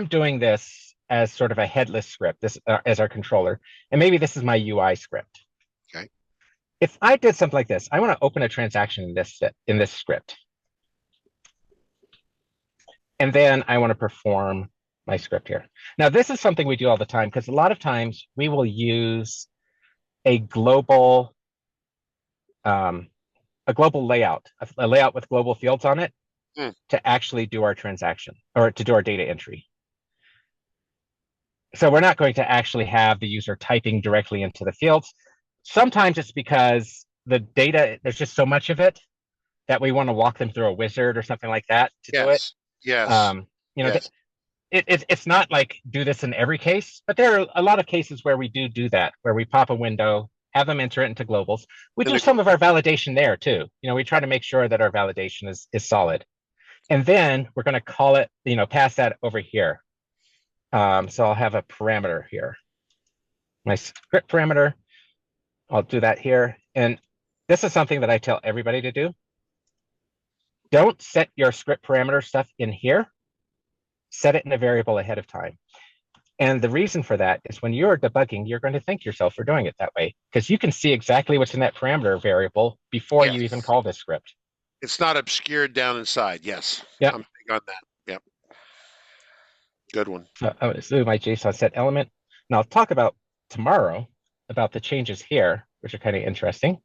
[SPEAKER 2] doing this as sort of a headless script, this as our controller, and maybe this is my UI script.
[SPEAKER 1] Okay.
[SPEAKER 2] If I did something like this, I want to open a transaction in this script. And then I want to perform my script here. Now, this is something we do all the time because a lot of times we will use a global layout, a layout with global fields on it to actually do our transaction or to do our data entry. So we're not going to actually have the user typing directly into the fields. Sometimes it's because the data, there's just so much of it that we want to walk them through a wizard or something like that to do it.
[SPEAKER 1] Yes. Yes. Yes.
[SPEAKER 2] It's not like do this in every case, but there are a lot of cases where we do that, where we pop a window, have them enter it into globals. We do some of our validation there too. We try to make sure that our validation is solid. And then we're going to call it, pass that over here. So I'll have a parameter here. My script parameter, I'll do that here. And this is something that I tell everybody to do. Don't set your script parameter stuff in here. Set it in a variable ahead of time. And the reason for that is when you're debugging, you're going to thank yourself for doing it that way because you can see exactly what's in that parameter variable before you even call this script.
[SPEAKER 1] It's not obscured down inside. Yes.
[SPEAKER 2] Yep.
[SPEAKER 1] I'm big on that. Yep. Good one.
[SPEAKER 2] So I'm going to do my JSON set element. And I'll talk about tomorrow about the changes here, which are kind of interesting.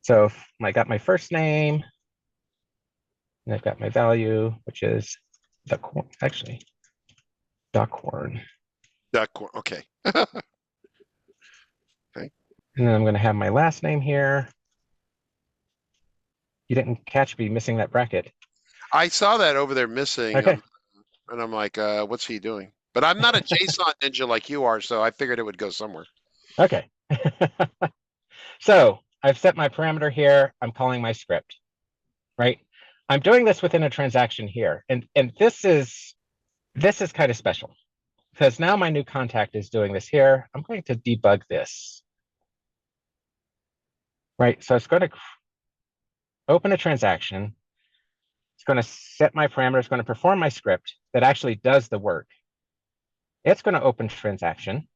[SPEAKER 2] So I got my first name, and I've got my value, which is duckhorn, actually, duckhorn.
[SPEAKER 1] Duckhorn. Okay. Okay.
[SPEAKER 2] And then I'm going to have my last name here. You didn't catch me missing that bracket.
[SPEAKER 1] I saw that over there missing,
[SPEAKER 2] Okay.
[SPEAKER 1] and I'm like, what's he doing? But I'm not a JSON ninja like you are, so I figured it would go somewhere.
[SPEAKER 2] Okay. So I've set my parameter here. I'm calling my script, right? I'm doing this within a transaction here. And this is kind of special because now my new contact is doing this here. I'm going to debug this, right? So it's going to open a transaction. It's going to set my parameter. It's going to perform my script that actually does the work. It's going to open transaction.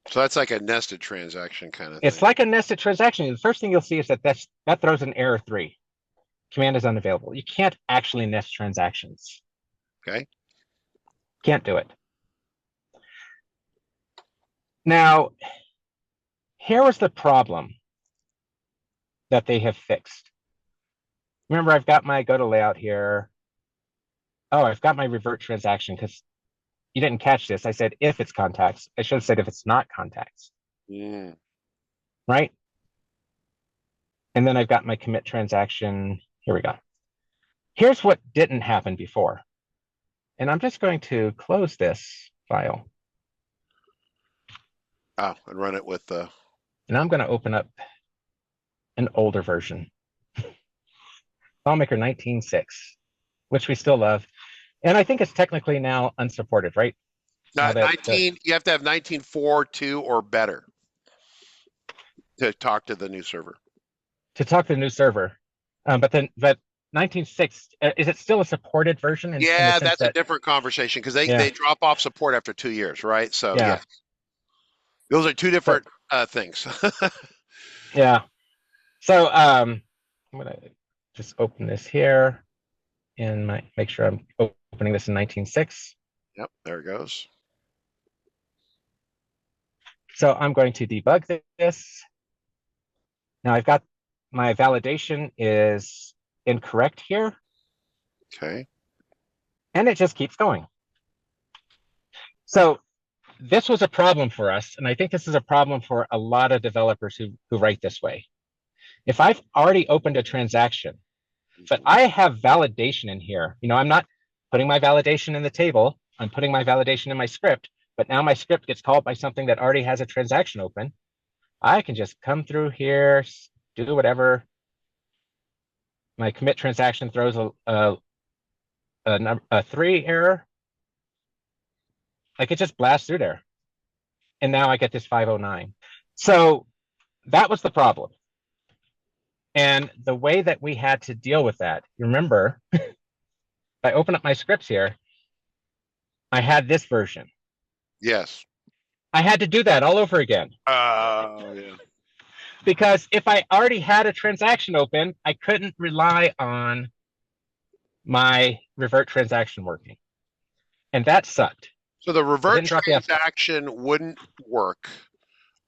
[SPEAKER 1] So that's like a nested transaction kind of
[SPEAKER 2] It's
[SPEAKER 1] thing.
[SPEAKER 2] like a nested transaction. The first thing you'll see is that throws an error 3. Command is unavailable. You can't actually nest transactions.
[SPEAKER 1] Okay.
[SPEAKER 2] Can't do it. Now, here was the problem that they have fixed. Remember, I've got my go to layout here. Oh, I've got my revert transaction because you didn't catch this. I said if it's contacts. I should have said if it's not contacts.
[SPEAKER 1] Mm.
[SPEAKER 2] Right? And then I've got my commit transaction. Here we go. Here's what didn't happen before. And I'm just going to close this file.
[SPEAKER 1] Oh, and run it with the.
[SPEAKER 2] And I'm going to open up an older version. FileMaker 19.6, which we still love. And I think it's technically now unsupported, right?
[SPEAKER 1] Not 19. You have to have 19.4.2 or better to talk to the new server.
[SPEAKER 2] To talk to the new server, but 19.6 is it still a supported version?
[SPEAKER 1] Yeah, that's a different conversation because they drop off support after 2 years, right? So yeah, those are two different things.
[SPEAKER 2] Yeah. So I'm gonna just open this here and make sure I'm opening this in 19.6.
[SPEAKER 1] Yep, there it goes.
[SPEAKER 2] So I'm going to debug this. Now I've got my validation is incorrect here.
[SPEAKER 1] Okay.
[SPEAKER 2] And it just keeps going. So this was a problem for us, and I think this is a problem for a lot of developers who write this way. If I've already opened a transaction, but I have validation in here, I'm not putting my validation in the table, I'm putting my validation in my script, but now my script gets called by something that already has a transaction open. I can just come through here, do whatever. My commit transaction throws a 3 error. Like it just blasts through there. And now I get this 509. So that was the problem. And the way that we had to deal with that, remember, if I open up my scripts here, I had this version.
[SPEAKER 1] Yes.
[SPEAKER 2] I had to do that all over again.
[SPEAKER 1] Yeah.
[SPEAKER 2] Because if I already had a transaction open, I couldn't rely on my revert transaction working. And that sucked.
[SPEAKER 1] So the revert transaction wouldn't work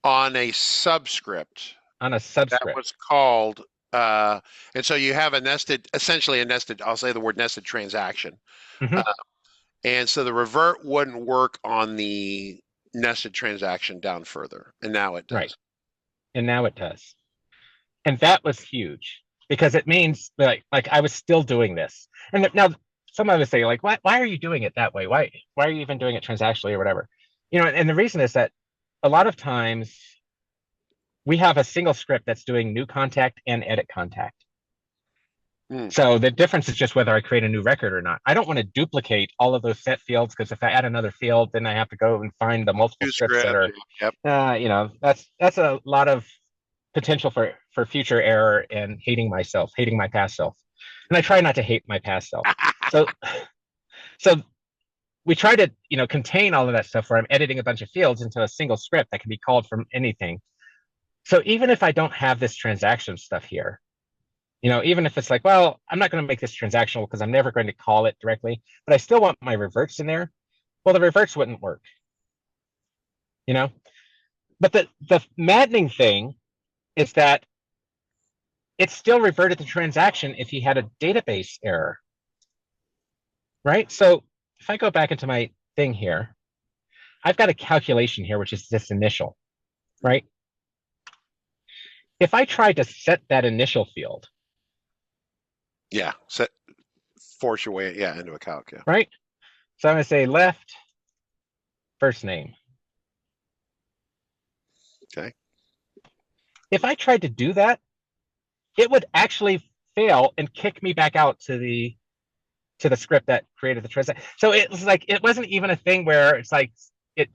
[SPEAKER 1] on a subscript.
[SPEAKER 2] On a subscript.
[SPEAKER 1] That was called, and so you have essentially a nested, I'll say the word nested transaction.
[SPEAKER 2] Mm-hmm.
[SPEAKER 1] And so the revert wouldn't work on the nested transaction down further. And now it does.
[SPEAKER 2] Right. And now it does. And that was huge because it means like I was still doing this. And now someone would say like, why are you doing it that way? Why are you even doing it transactionally or whatever? And the reason is that a lot of times we have a single script that's doing new contact and edit contact. So the difference is just whether I create a new record or not. I don't want to duplicate all of those set fields because if I add another field, then I have to go and find the multiple scripts that are, that's a lot of potential for future error and hating myself, hating my past self. And I try not to hate my past self. So we try to, contain all of that stuff where I'm editing a bunch of fields into a single script that can be called from anything. So even if I don't have this transaction stuff here, even if it's like, well, I'm not going to make this transactional because I'm never going to call it directly, but I still want my reverts in there. Well, the reverts wouldn't work, But the maddening thing is that it still reverted the transaction if you had a database error, right? So if I go back into my thing here, I've got a calculation here, which is this initial, right? If I tried to set that initial field,
[SPEAKER 1] Yeah. Force your way, yeah, into a calc. Yeah.
[SPEAKER 2] right? So I'm going to say left first name.
[SPEAKER 1] Okay.
[SPEAKER 2] If I tried to do that, it would actually fail and kick me back out to the script that created the transaction. So it was like it wasn't even a thing where it's like it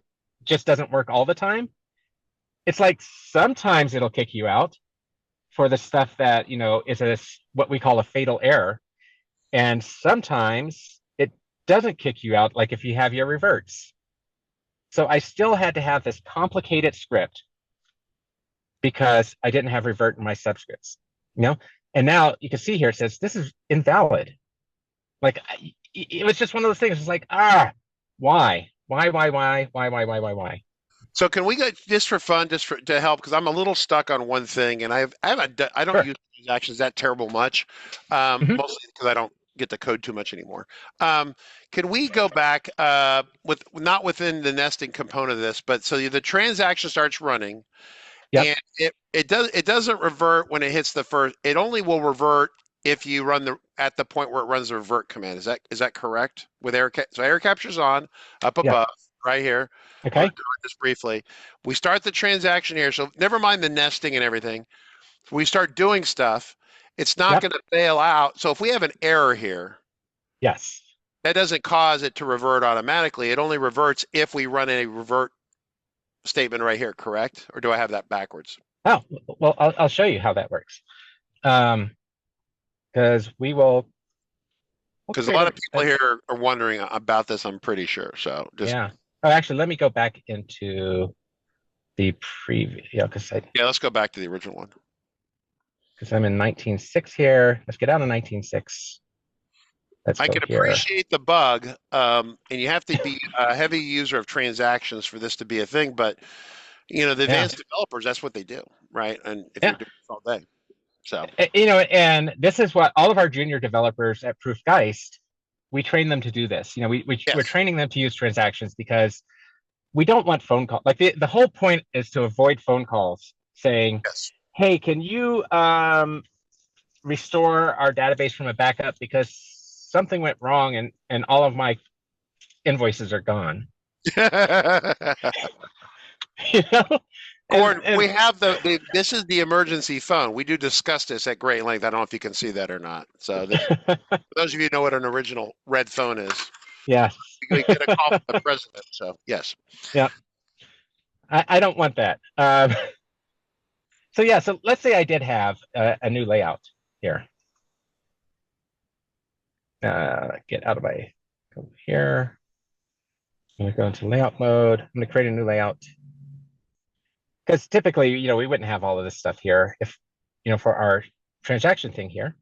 [SPEAKER 2] just doesn't work all the time. It's like sometimes it'll kick you out for the stuff that is what we call a fatal error, and sometimes it doesn't kick you out, like if you have your reverts. So I still had to have this complicated script because I didn't have revert in my subscripts, And now you can see here it says this is invalid. Like it was just one of those things. It's like why?
[SPEAKER 1] So can we go just for fun, to help, because I'm a little stuck on one thing, and I don't
[SPEAKER 2] Sure.
[SPEAKER 1] use transactions that terrible much, mostly because I don't get to code too much anymore. Can we go back with not within the nesting component of this, but so the transaction starts running,
[SPEAKER 2] Yep.
[SPEAKER 1] and it doesn't revert when it hits the first. It only will revert if you run at the point where it runs the revert command. Is that correct? With so error capture's on up above right here.
[SPEAKER 2] Okay.
[SPEAKER 1] Just briefly, we start the transaction here. So never mind the nesting and everything. We start doing stuff. It's not going to fail out. So if we have an error here,
[SPEAKER 2] yes,
[SPEAKER 1] that doesn't cause it to revert automatically. It only reverts if we run a revert statement right here, correct? Or do I have that backwards?
[SPEAKER 2] Oh, well, I'll show you how that works. Because we will.
[SPEAKER 1] Because a lot of people here are wondering about this, I'm pretty sure. So just
[SPEAKER 2] yeah. Oh, actually, let me go back into the previous. Yeah,
[SPEAKER 1] let's go back to the original one.
[SPEAKER 2] Because I'm in 19.6 here. Let's get out of 19.6.
[SPEAKER 1] I can appreciate the bug, and you have to be a heavy user of transactions for this to be a thing. But the advanced developers, that's what they do, right? And if you're doing this all day, so
[SPEAKER 2] and this is what all of our junior developers at Proof+Geist, we train them to do this. We're training them to use transactions because we don't want phone calls. Like the whole point is to avoid phone calls saying, "Hey, can you restore our database from a backup because something went wrong and all of my invoices are gone."
[SPEAKER 1] Gordon, we have this is the emergency phone. We do discuss this at great length. I don't know if you can see that or not. So for those of you who know what an original red phone is,
[SPEAKER 2] yes,
[SPEAKER 1] you get a call from the president. So yes,
[SPEAKER 2] yeah, I don't want that. So let's say I did have a new layout here. Get out of my go here. I'm going to go into layout mode. I'm going to create a new layout. Because typically, we wouldn't have all of this stuff here if, for our transaction thing here.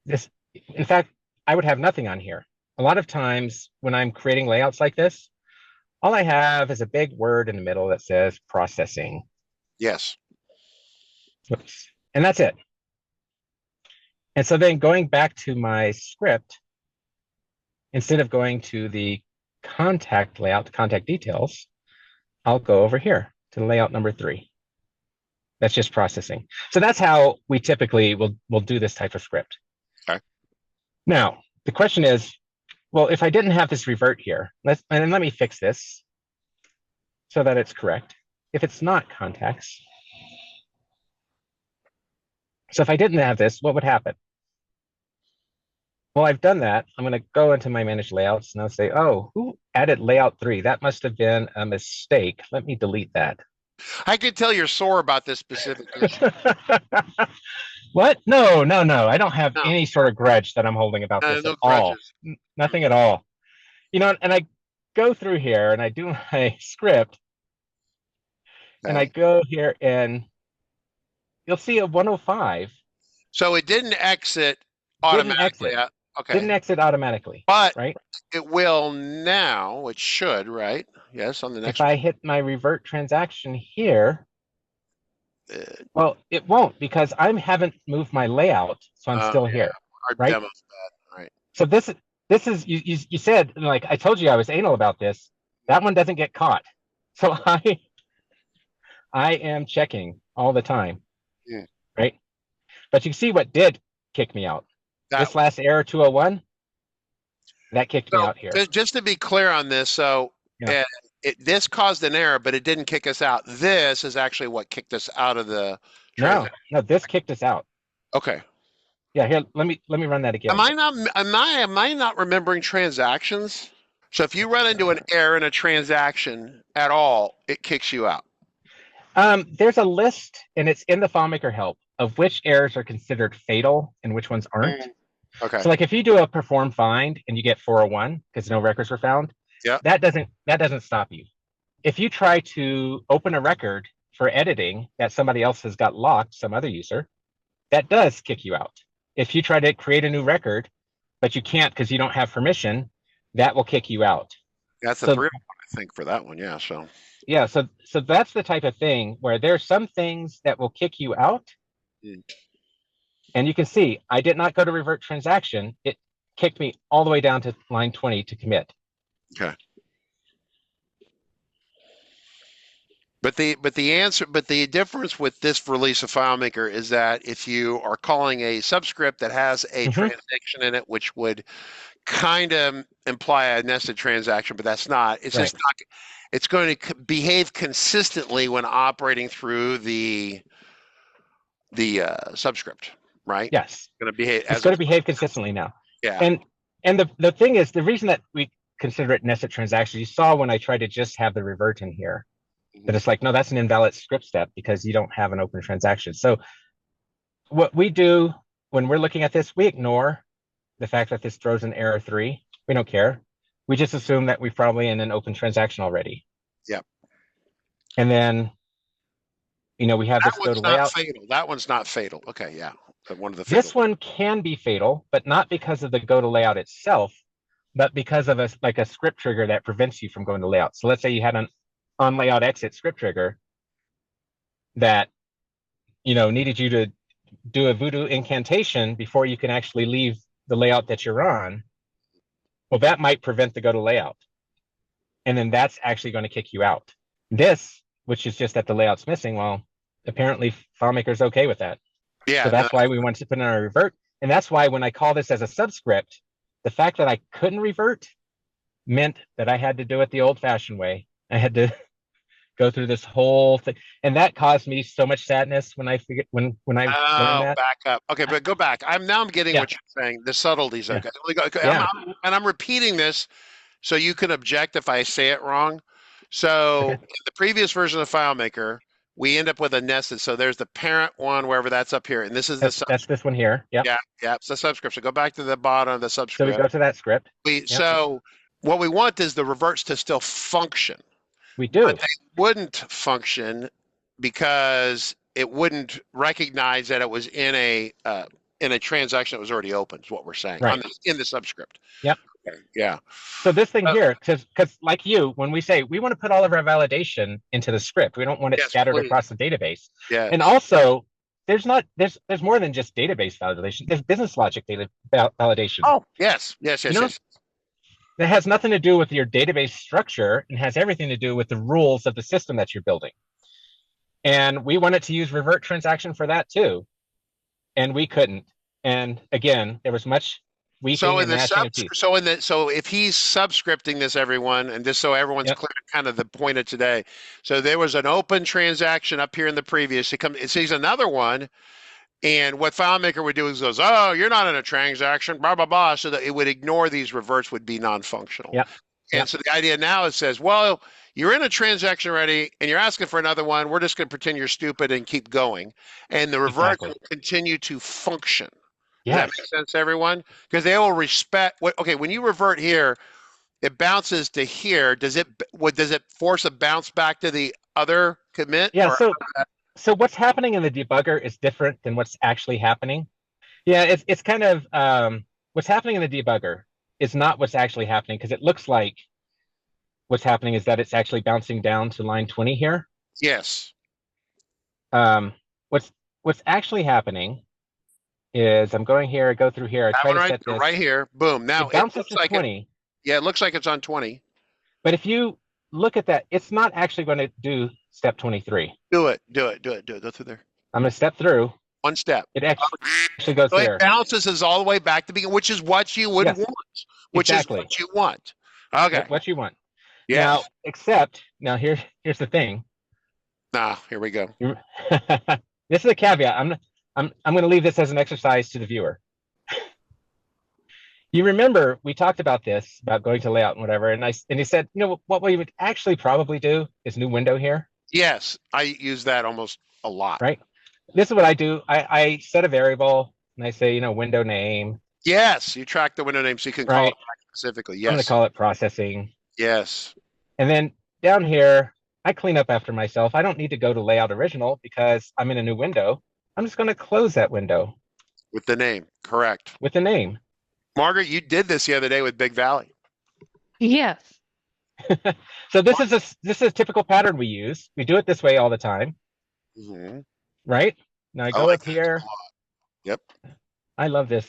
[SPEAKER 2] In fact, I would have nothing on here. A lot of times when I'm creating layouts like this, all I have is a big word in the middle that says processing.
[SPEAKER 1] Yes.
[SPEAKER 2] Oops. And that's it. And so then going back to my script, instead of going to the contact layout, the contact details, I'll go over here to layout number 3. That's just processing. So that's how we typically will do this type of script.
[SPEAKER 1] Okay.
[SPEAKER 2] Now, the question is, well, if I didn't have this revert here, let me fix this so that it's correct. If it's not contacts, so if I didn't have this, what would happen? Well, I've done that. I'm going to go into my manage layouts and I'll say, oh, who added layout 3? That must have been a mistake. Let me delete that.
[SPEAKER 1] I could tell you're sore about this specific issue.
[SPEAKER 2] What? No. I don't have any sort of grudge that I'm holding about this at all. Nothing at all. And I go through here and I do my script and I go here and you'll see a 105.
[SPEAKER 1] So it didn't exit automatically. Okay.
[SPEAKER 2] Didn't exit automatically.
[SPEAKER 1] But
[SPEAKER 2] right?
[SPEAKER 1] It will now. It should, right? Yes, on the next
[SPEAKER 2] If I hit my revert transaction here, well, it won't because I haven't moved my layout, so I'm still here.
[SPEAKER 1] Our demo's bad. Right.
[SPEAKER 2] So this is you said, like I told you I was anal about this. That one doesn't get caught. So I am checking all the time.
[SPEAKER 1] Yeah.
[SPEAKER 2] Right? But you see what did kick me out.
[SPEAKER 1] That
[SPEAKER 2] This last error 201, that kicked me
[SPEAKER 1] so
[SPEAKER 2] out here.
[SPEAKER 1] just to be clear on this, so
[SPEAKER 2] Yeah.
[SPEAKER 1] this caused an error, but it didn't kick us out. This is actually what kicked us out of the transaction.
[SPEAKER 2] No, this kicked us out.
[SPEAKER 1] Okay.
[SPEAKER 2] Yeah, here, let me run that again.
[SPEAKER 1] Am I not remembering transactions? So if you run into an error in a transaction at all, it kicks you out.
[SPEAKER 2] There's a list, and it's in the FileMaker help, of which errors are considered fatal and which ones aren't.
[SPEAKER 1] Okay.
[SPEAKER 2] So like if you do a perform find and you get 401 because no records were found,
[SPEAKER 1] Yeah.
[SPEAKER 2] that doesn't stop you. If you try to open a record for editing that somebody else has got locked, some other user, that does kick you out. If you try to create a new record, but you can't because you don't have permission, that will kick you out.
[SPEAKER 1] That's a 301, I think, for that one. Yeah. So
[SPEAKER 2] yeah, so that's the type of thing where there's some things that will kick you out. And you can see I did not go to revert transaction. It kicked me all the way down to line 20 to commit.
[SPEAKER 1] okay. But the difference with this release of FileMaker is that if you are calling a subscript that has a transaction in it, which would kind of imply a nested transaction, but that's not. It's just not. It's going to behave consistently when operating through the subscript, right?
[SPEAKER 2] Yes.
[SPEAKER 1] It's going to behave.
[SPEAKER 2] It's going to behave consistently now.
[SPEAKER 1] Yeah.
[SPEAKER 2] And the thing is, the reason that we consider it nested transactions, you saw when I tried to just have the revert in here, that it's like, no, that's an invalid script step because you don't have an open transaction. So what we do when we're looking at this, we ignore the fact that this throws an error 3. We don't care. We just assume that we're probably in an open transaction already.
[SPEAKER 1] Yep.
[SPEAKER 2] And then, we have this go to layout.
[SPEAKER 1] Fatal. That one's not fatal. Okay, yeah. One of the
[SPEAKER 2] this one can be fatal, but not because of the go to layout itself, but because of a script trigger that prevents you from going to layout. So let's say you had an on layout exit script trigger that needed you to do a voodoo incantation before you can actually leave the layout that you're on. Well, that might prevent the go to layout, and then that's actually going to kick you out. This, which is just that the layout's missing, well, apparently FileMaker's okay with that.
[SPEAKER 1] Yeah.
[SPEAKER 2] So that's why we wanted to put in a revert, and that's why when I call this as a subscript, the fact that I couldn't revert meant that I had to do it the old-fashioned way. I had to go through this whole thing, and that caused me so much sadness when I figured when I learned that.
[SPEAKER 1] Back up. Okay, but go back. I'm getting what you're saying. The subtleties. Okay.
[SPEAKER 2] Yeah.
[SPEAKER 1] I'm repeating this so you can object if I say it wrong. So in the previous version of FileMaker, we end up with a nested. So there's the parent one, wherever that's up here, and this is
[SPEAKER 2] that's this one here. Yeah.
[SPEAKER 1] Yeah. It's the subscript. So go back to the bottom of the subscript.
[SPEAKER 2] So we go to that script.
[SPEAKER 1] So what we want is the reverts to still function.
[SPEAKER 2] We do.
[SPEAKER 1] But they wouldn't function because it wouldn't recognize that it was in a transaction that was already open. Is what we're saying in the subscript.
[SPEAKER 2] Yep.
[SPEAKER 1] Okay. Yeah.
[SPEAKER 2] So this thing here, because like you, when we say we want to put all of our validation into the script, we don't want it scattered across the database.
[SPEAKER 1] Yeah.
[SPEAKER 2] And also, there's more than just database validation. There's business logic validation.
[SPEAKER 1] Oh, yes.
[SPEAKER 2] That has nothing to do with your database structure and has everything to do with the rules of the system that you're building. And we wanted to use revert transaction for that too. And we couldn't. And again, there was much weeping
[SPEAKER 1] so
[SPEAKER 2] and gnashing of teeth.
[SPEAKER 1] So if he's subscripting this, everyone, and just so everyone's clear, kind of the point of today. So there was an open transaction up here in the previous. It sees another one. And what FileMaker would do is goes, oh, you're not in a transaction, blah, blah, blah. So that it would ignore these reverts, would be non-functional.
[SPEAKER 2] Yeah.
[SPEAKER 1] And so the idea now it says, well, you're in a transaction already and you're asking for another one. We're just going to pretend you're stupid and keep going. And the revert will continue to function. Does that make sense, everyone? Because they will respect when you revert here, it bounces to here. Does it force a bounce back to the other commit?
[SPEAKER 2] Yeah. So what's happening in the debugger is different than what's actually happening. Yeah, it's kind of what's happening in the debugger is not what's actually happening, because it looks like what's happening is that it's actually bouncing down to line 20 here.
[SPEAKER 1] Yes.
[SPEAKER 2] What's actually happening is I'm going here, I go through here, I try to set this
[SPEAKER 1] right here. Boom. Now
[SPEAKER 2] it bounces to 20.
[SPEAKER 1] It looks like it's on 20.
[SPEAKER 2] But if you look at that, it's not actually going to do step 23.
[SPEAKER 1] Do it. Go through there.
[SPEAKER 2] I'm going to step through.
[SPEAKER 1] One step.
[SPEAKER 2] It actually goes
[SPEAKER 1] So it
[SPEAKER 2] there.
[SPEAKER 1] bounces us all the way back to beginning, which is what you would
[SPEAKER 2] Yes,
[SPEAKER 1] want. Which
[SPEAKER 2] exactly.
[SPEAKER 1] is what you want. Okay.
[SPEAKER 2] Yep, what you want.
[SPEAKER 1] Yes.
[SPEAKER 2] Now, except now here's the thing.
[SPEAKER 1] Here we go.
[SPEAKER 2] This is a caveat. I'm going to leave this as an exercise to the viewer. You remember we talked about this, about going to layout and whatever, and he said, what we would actually probably do is new window here.
[SPEAKER 1] Yes, I use that almost a lot.
[SPEAKER 2] Right. This is what I do. I set a variable and I say, window name.
[SPEAKER 1] Yes, you track the window name so you can call
[SPEAKER 2] right.
[SPEAKER 1] it specifically.
[SPEAKER 2] I'm going
[SPEAKER 1] Yes.
[SPEAKER 2] to call it processing.
[SPEAKER 1] Yes.
[SPEAKER 2] And then down here, I clean up after myself. I don't need to go to layout original because I'm in a new window. I'm just going to close that window.
[SPEAKER 1] With the name, correct.
[SPEAKER 2] With the name.
[SPEAKER 1] Margaret, you did this the other day with Big Valley.
[SPEAKER 3] Yes.
[SPEAKER 2] So this is a typical pattern we use. We do it this way all the time.
[SPEAKER 1] Mm-hmm.
[SPEAKER 2] Right? Now I go up here.
[SPEAKER 1] Yep.
[SPEAKER 2] I love this.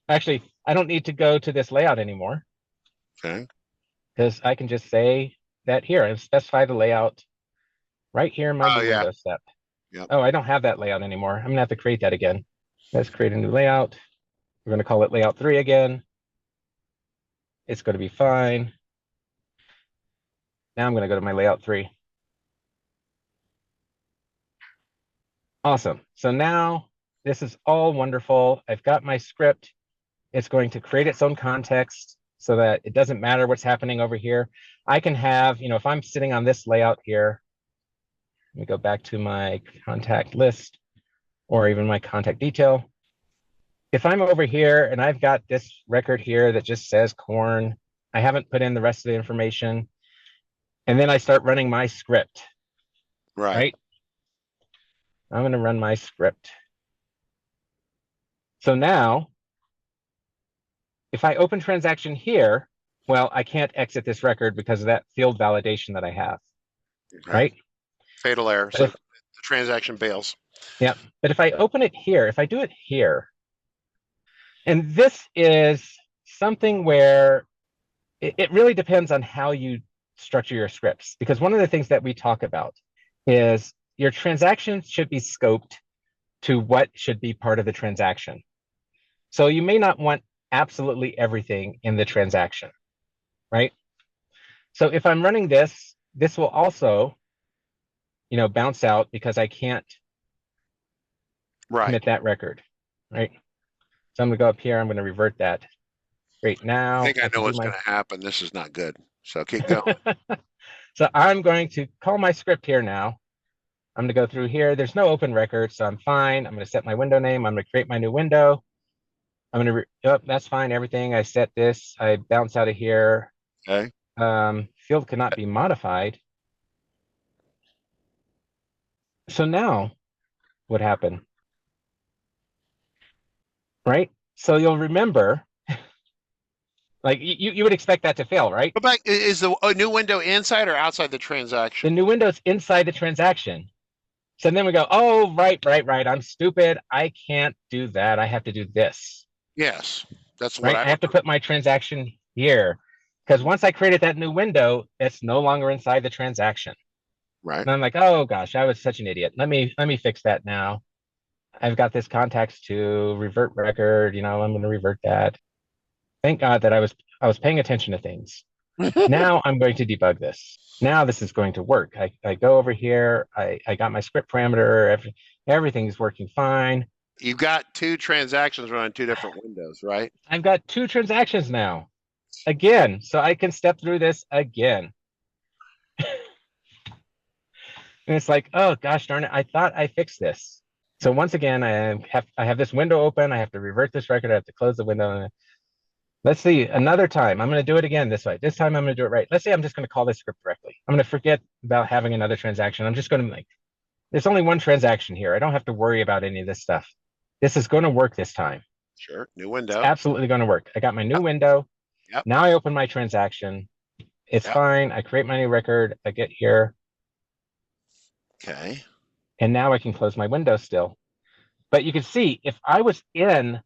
[SPEAKER 2] Actually, I don't need to go to this layout anymore.
[SPEAKER 1] Okay.
[SPEAKER 2] Because I can just say that here. I've specified the layout right here in my new window step.
[SPEAKER 1] Yep.
[SPEAKER 2] Oh, I don't have that layout anymore. I'm going to have to create that again. Let's create a new layout. We're going to call it layout 3 again. It's going to be fine. Now I'm going to go to my layout 3. Awesome. So now this is all wonderful. I've got my script. It's going to create its own context so that it doesn't matter what's happening over here. I can have, if I'm sitting on this layout here, let me go back to my contact list or even my contact detail. If I'm over here and I've got this record here that just says corn, I haven't put in the rest of the information, and then I start running my script. Right? I'm going to run my script. So now, if I open transaction here, well, I can't exit this record because of that field validation that I have. Right?
[SPEAKER 1] Fatal error. So the transaction bails.
[SPEAKER 2] Yeah. But if I open it here, if I do it here, and this is something where it really depends on how you structure your scripts, because one of the things that we talk about is your transactions should be scoped to what should be part of the transaction. So you may not want absolutely everything in the transaction, right? So if I'm running this, this will also, bounce out because I can't commit that record, right? So I'm going to go up here. I'm going to revert that. Great. Now
[SPEAKER 1] I think I know what's going to happen. This is not good. So keep going.
[SPEAKER 2] So I'm going to call my script here now. I'm going to go through here. There's no open record, so I'm fine. I'm going to set my window name. I'm going to create my new window. I'm going to, that's fine. Everything. I set this. I bounce out of here.
[SPEAKER 1] Okay.
[SPEAKER 2] Field cannot be modified. So now what happened? Right? So you'll remember, like you would expect that to fail, right?
[SPEAKER 1] But back, is the new window inside or outside the transaction?
[SPEAKER 2] The new window is inside the transaction. So then we go, oh, right. I'm stupid. I can't do that. I have to do this.
[SPEAKER 1] Yes, that's what
[SPEAKER 2] I have to put my transaction here. Because once I created that new window, it's no longer inside the transaction.
[SPEAKER 1] Right.
[SPEAKER 2] And I'm like, oh gosh, I was such an idiot. Let me fix that now. I've got this contacts to revert record. I'm going to revert that. Thank God that I was paying attention to things. Now I'm going to debug this. Now this is going to work. I go over here. I got my script parameter. Everything's working fine.
[SPEAKER 1] You've got two transactions running two different windows, right?
[SPEAKER 2] I've got two transactions now. Again, so I can step through this again. And it's like, oh gosh darn it, I thought I fixed this. So once again, I have this window open. I have to revert this record. I have to close the window. Let's see, another time. I'm going to do it again this way. This time I'm going to do it right. Let's say I'm just going to call this script directly. I'm going to forget about having another transaction. I'm just going to there's only one transaction here. I don't have to worry about any of this stuff. This is going to work this time.
[SPEAKER 1] Sure, new window.
[SPEAKER 2] It's absolutely going to work. I got my new window.
[SPEAKER 1] Yep.
[SPEAKER 2] Now I open my transaction. It's fine. I create my new record. I get here.
[SPEAKER 1] Okay.
[SPEAKER 2] And now I can close my window still. But you can see if I was in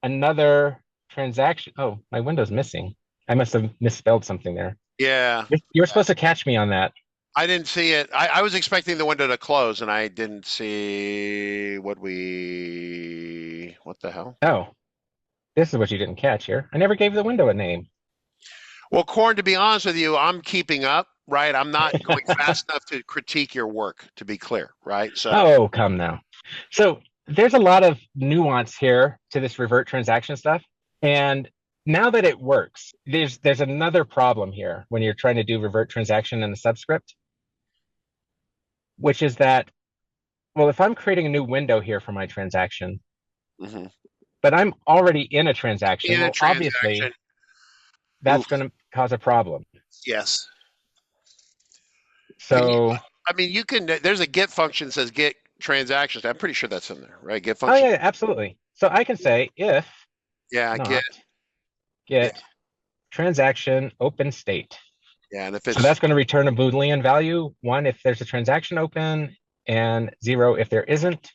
[SPEAKER 2] another transaction. Oh, my window's missing. I must have misspelled something there.
[SPEAKER 1] Yeah.
[SPEAKER 2] You're supposed to catch me on that.
[SPEAKER 1] I didn't see it. I was expecting the window to close, and I didn't see what the hell?
[SPEAKER 2] Oh, this is what you didn't catch here. I never gave the window a name.
[SPEAKER 1] Well, Corn, to be honest with you, I'm keeping up, right? I'm not going fast enough to critique your work, to be clear, right? So,
[SPEAKER 2] Oh, come now. So there's a lot of nuance here to this revert transaction stuff. And now that it works, there's another problem here when you're trying to do revert transaction in the subscript, which is that, well, if I'm creating a new window here for my transaction,
[SPEAKER 1] mhm.
[SPEAKER 2] but I'm already in a transaction,
[SPEAKER 1] In a
[SPEAKER 2] well, obviously
[SPEAKER 1] transaction,
[SPEAKER 2] that's
[SPEAKER 1] oof,
[SPEAKER 2] going to cause a problem.
[SPEAKER 1] yes. Can you?
[SPEAKER 2] So,
[SPEAKER 1] I mean, you can. There's a get function that says get transactions. I'm pretty sure that's in there, right? Get
[SPEAKER 2] oh
[SPEAKER 1] function.
[SPEAKER 2] yeah, absolutely. So I can say if
[SPEAKER 1] Yeah, get.
[SPEAKER 2] not
[SPEAKER 1] Yeah,
[SPEAKER 2] get transaction open state.
[SPEAKER 1] yeah. And if
[SPEAKER 2] So
[SPEAKER 1] it's
[SPEAKER 2] that's going to return a Boolean value, 1 if there's a transaction open, and 0 if there isn't.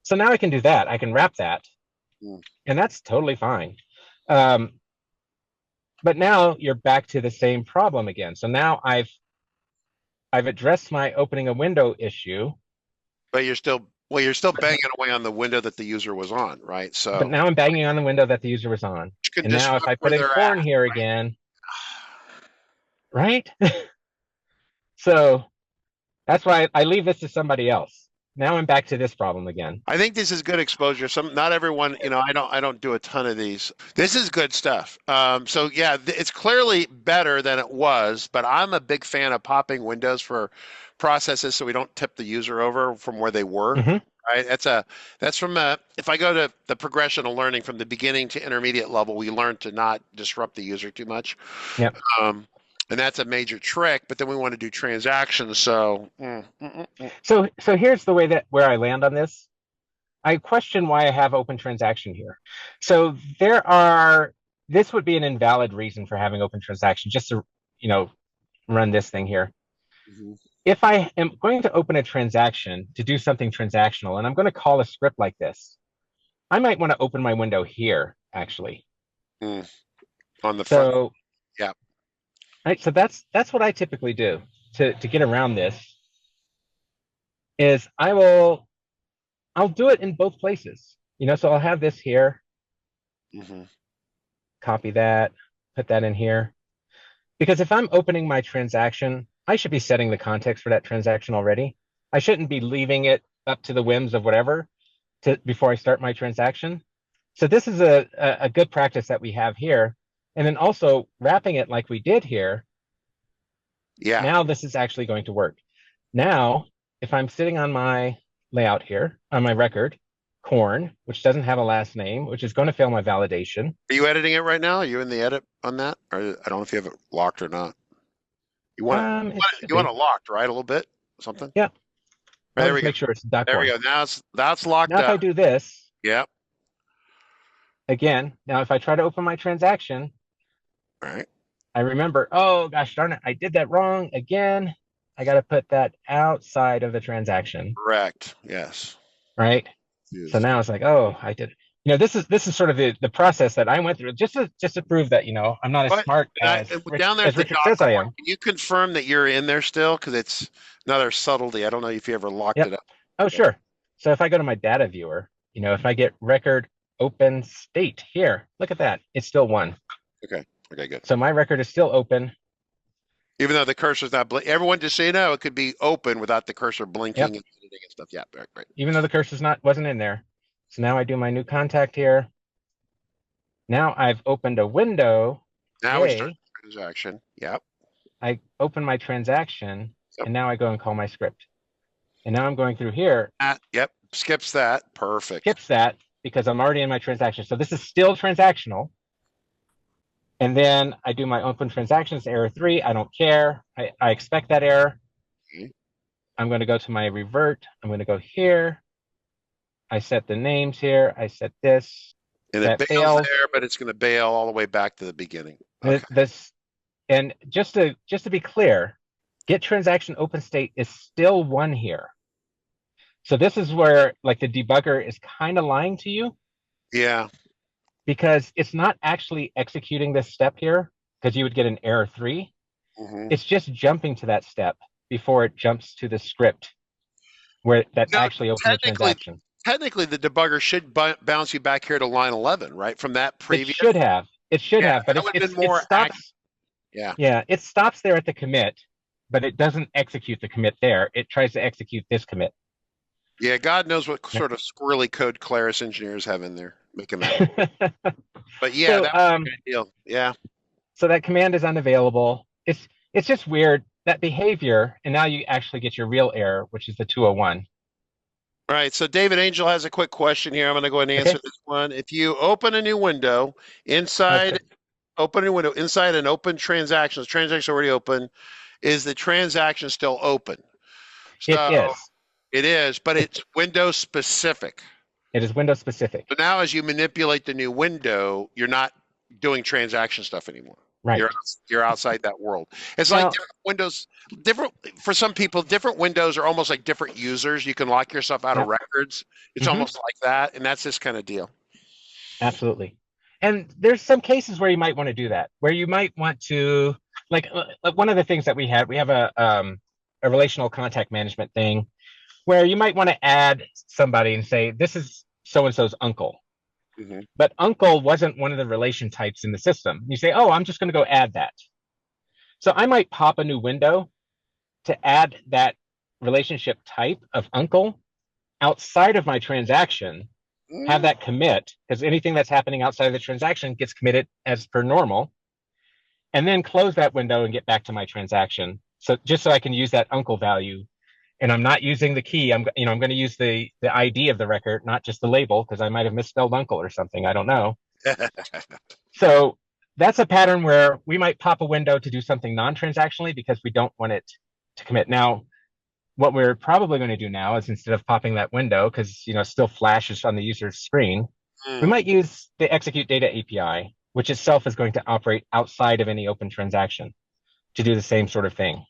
[SPEAKER 2] So now I can do that. I can wrap that,
[SPEAKER 1] mm,
[SPEAKER 2] and that's totally fine. Um, but now you're back to the same problem again. So now I've addressed my opening a window issue,
[SPEAKER 1] but you're still banging away on the window that the user was on, right?
[SPEAKER 2] but
[SPEAKER 1] So
[SPEAKER 2] now I'm banging on the window that the user was on.
[SPEAKER 1] you can
[SPEAKER 2] And now if
[SPEAKER 1] disrupt
[SPEAKER 2] I
[SPEAKER 1] where
[SPEAKER 2] put in
[SPEAKER 1] they're
[SPEAKER 2] corn
[SPEAKER 1] at,
[SPEAKER 2] here
[SPEAKER 1] right?
[SPEAKER 2] again, right? So that's why I leave this to somebody else. Now I'm back to this problem again.
[SPEAKER 1] I think this is good exposure. Not everyone, I don't do a ton of these. This is good stuff. So yeah, it's clearly better than it was, but I'm a big fan of popping windows for processes so we don't tip the user over from where they were.
[SPEAKER 2] Hmm.
[SPEAKER 1] Right? That's from if I go to the progression of learning from the beginning to intermediate level, we learn to not disrupt the user too much.
[SPEAKER 2] Yep.
[SPEAKER 1] Um, and that's a major trick, but then we want to do transactions. So,
[SPEAKER 2] So here's the way that where I land on this. I question why I have open transaction here. So this would be an invalid reason for having open transaction, just to, you know, run this thing here.
[SPEAKER 1] mhm.
[SPEAKER 2] If I am going to open a transaction to do something transactional, and I'm going to call a script like this, I might want to open my window here, actually.
[SPEAKER 1] Mm, on the front.
[SPEAKER 2] So,
[SPEAKER 1] Yeah.
[SPEAKER 2] right, so that's what I typically do to get around this is I'll do it in both places. So I'll have this here,
[SPEAKER 1] Hmm.
[SPEAKER 2] copy that, put that in here. Because if I'm opening my transaction, I should be setting the context for that transaction already. I shouldn't be leaving it up to the whims of whatever before I start my transaction. So this is a good practice that we have here. And then also wrapping it like we did here,
[SPEAKER 1] Yeah.
[SPEAKER 2] now this is actually going to work. Now, if I'm sitting on my layout here, on my record, corn, which doesn't have a last name, which is going to fail my validation.
[SPEAKER 1] Are you editing it right now? Are you in the edit on that? Or I don't know if you have it locked or not. You want it,
[SPEAKER 2] It should
[SPEAKER 1] you want
[SPEAKER 2] be.
[SPEAKER 1] it locked, right? A little bit, something.
[SPEAKER 2] Yeah.
[SPEAKER 1] Right,
[SPEAKER 2] I'll
[SPEAKER 1] there we
[SPEAKER 2] just
[SPEAKER 1] go.
[SPEAKER 2] make sure it's dot
[SPEAKER 1] There we
[SPEAKER 2] corn.
[SPEAKER 1] go. Now that's locked
[SPEAKER 2] Now, if I
[SPEAKER 1] up.
[SPEAKER 2] do this,
[SPEAKER 1] Yep.
[SPEAKER 2] again, now if I try to open my transaction,
[SPEAKER 1] All right.
[SPEAKER 2] I remember, oh gosh darn it, I did that wrong again. I got to put that outside of the transaction,
[SPEAKER 1] Correct. Yes.
[SPEAKER 2] right? So
[SPEAKER 1] Used.
[SPEAKER 2] now it's like, oh, I did. This is sort of the process that I went through just to prove that I'm not as
[SPEAKER 1] But
[SPEAKER 2] smart
[SPEAKER 1] down there at
[SPEAKER 2] as
[SPEAKER 1] the
[SPEAKER 2] Richard
[SPEAKER 1] dock
[SPEAKER 2] says I
[SPEAKER 1] corner,
[SPEAKER 2] am.
[SPEAKER 1] can you confirm that you're in there still? Because it's another subtlety. I don't know if you ever locked
[SPEAKER 2] Yep.
[SPEAKER 1] it up.
[SPEAKER 2] Oh, sure. So if I go to my data viewer, if I get record open state here, look at that. It's still 1.
[SPEAKER 1] Okay. Okay. Good.
[SPEAKER 2] So my record is still open.
[SPEAKER 1] Even though the cursor's not blinking, everyone just so you know, it could be open without the cursor
[SPEAKER 2] Yep.
[SPEAKER 1] blinking and editing and stuff. Yeah. Right. Right.
[SPEAKER 2] Even though the cursor's wasn't in there. So now I do my new contact here. Now I've opened a window.
[SPEAKER 1] Now we start the transaction. Yep.
[SPEAKER 2] I open my transaction,
[SPEAKER 1] Yep.
[SPEAKER 2] and now I go and call my script. And now I'm going through here.
[SPEAKER 1] Yep. Skips that. Perfect.
[SPEAKER 2] Skips that because I'm already in my transaction. So this is still transactional. And then I do my open transactions, error 3. I don't care. I expect that error.
[SPEAKER 1] Okay.
[SPEAKER 2] I'm going to go to my revert. I'm going to go here. I set the names here. I set this.
[SPEAKER 1] And
[SPEAKER 2] that
[SPEAKER 1] it bails
[SPEAKER 2] fails.
[SPEAKER 1] there, but it's going to bail all the way back to the beginning. Okay.
[SPEAKER 2] And just to be clear, get transaction open state is still 1 here. So this is where like the debugger is kind of lying to you.
[SPEAKER 1] Yeah.
[SPEAKER 2] Because it's not actually executing this step here, because you would get an error 3.
[SPEAKER 1] Hmm.
[SPEAKER 2] It's just jumping to that step before it jumps to the script where that
[SPEAKER 1] No,
[SPEAKER 2] actually opened the
[SPEAKER 1] technically,
[SPEAKER 2] transaction.
[SPEAKER 1] technically, the debugger should bounce you back here to line 11, right? From that
[SPEAKER 2] It
[SPEAKER 1] previous.
[SPEAKER 2] should have. It should
[SPEAKER 1] Yeah,
[SPEAKER 2] have, but
[SPEAKER 1] that would have been
[SPEAKER 2] it
[SPEAKER 1] more accurate.
[SPEAKER 2] stops.
[SPEAKER 1] Yeah.
[SPEAKER 2] Yeah, it stops there at the commit, but it doesn't execute the commit there. It tries to execute this commit.
[SPEAKER 1] Yeah, God knows what sort of squirrely code Claris engineers have in there making that. But yeah,
[SPEAKER 2] so
[SPEAKER 1] that was a good deal. Yeah.
[SPEAKER 2] so that command is unavailable. It's just weird that behavior, and now you actually get your real error, which is the 201.
[SPEAKER 1] All right. So David Angel has a quick question here. I'm going to go ahead and
[SPEAKER 2] Okay.
[SPEAKER 1] answer this one. If you open a new window inside,
[SPEAKER 2] Okay.
[SPEAKER 1] open a new window inside an open transaction, the transaction already open, is the transaction still open?
[SPEAKER 2] It
[SPEAKER 1] So
[SPEAKER 2] is.
[SPEAKER 1] it is, but it's Windows specific.
[SPEAKER 2] It is Windows specific.
[SPEAKER 1] So now as you manipulate the new window, you're not doing transaction stuff anymore.
[SPEAKER 2] Right.
[SPEAKER 1] You're outside that world. It's like
[SPEAKER 2] Now,
[SPEAKER 1] different windows, different for some people, different windows are almost like different users. You can lock yourself out of
[SPEAKER 2] yep.
[SPEAKER 1] records. It's
[SPEAKER 2] Hmm.
[SPEAKER 1] almost like that, and that's this kind of deal.
[SPEAKER 2] Absolutely. And there's some cases where you might want to do that, where you might want to, like one of the things that we have a relational contact management thing where you might want to add somebody and say, this is so and so's uncle.
[SPEAKER 1] Hmm.
[SPEAKER 2] But uncle wasn't one of the relation types in the system. You say, oh, I'm just going to go add that. So I might pop a new window to add that relationship type of uncle outside of my transaction, have
[SPEAKER 1] Mm.
[SPEAKER 2] that commit, because anything that's happening outside of the transaction gets committed as per normal, and then close that window and get back to my transaction. So just so I can use that uncle value. And I'm not using the key. I'm going to use the ID of the record, not just the label, because I might have misspelled uncle or something. I don't know. So that's a pattern where we might pop a window to do something non-transactionally because we don't want it to commit. Now, what we're probably going to do now is instead of popping that window, because it still flashes on the user's screen, we
[SPEAKER 1] Mm.
[SPEAKER 2] might use the execute data API, which itself is going to operate outside of any open transaction to do the same sort of thing.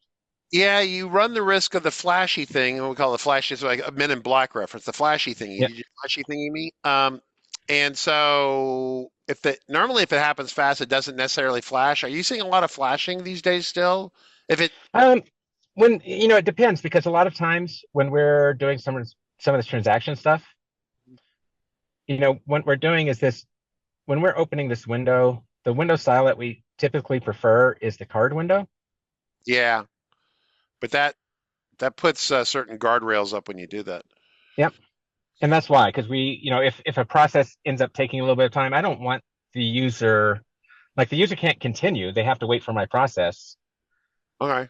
[SPEAKER 1] Yeah, you run the risk of the flashy thing. We call it flashy. It's like a Men in Black reference. The flashy thing.
[SPEAKER 2] Yeah.
[SPEAKER 1] Flashy thing, you mean? And so normally if it happens fast, it doesn't necessarily flash. Are you seeing a lot of flashing these days still? If it,
[SPEAKER 2] When it depends because a lot of times when we're doing some of this transaction stuff, what we're doing is this: when we're opening this window, the window style that we typically prefer is the card window.
[SPEAKER 1] yeah, but that puts certain guardrails up when you do that.
[SPEAKER 2] Yep. And that's why, because if a process ends up taking a little bit of time, I don't want the user, like the user can't continue. They have to wait for my process.
[SPEAKER 1] Okay.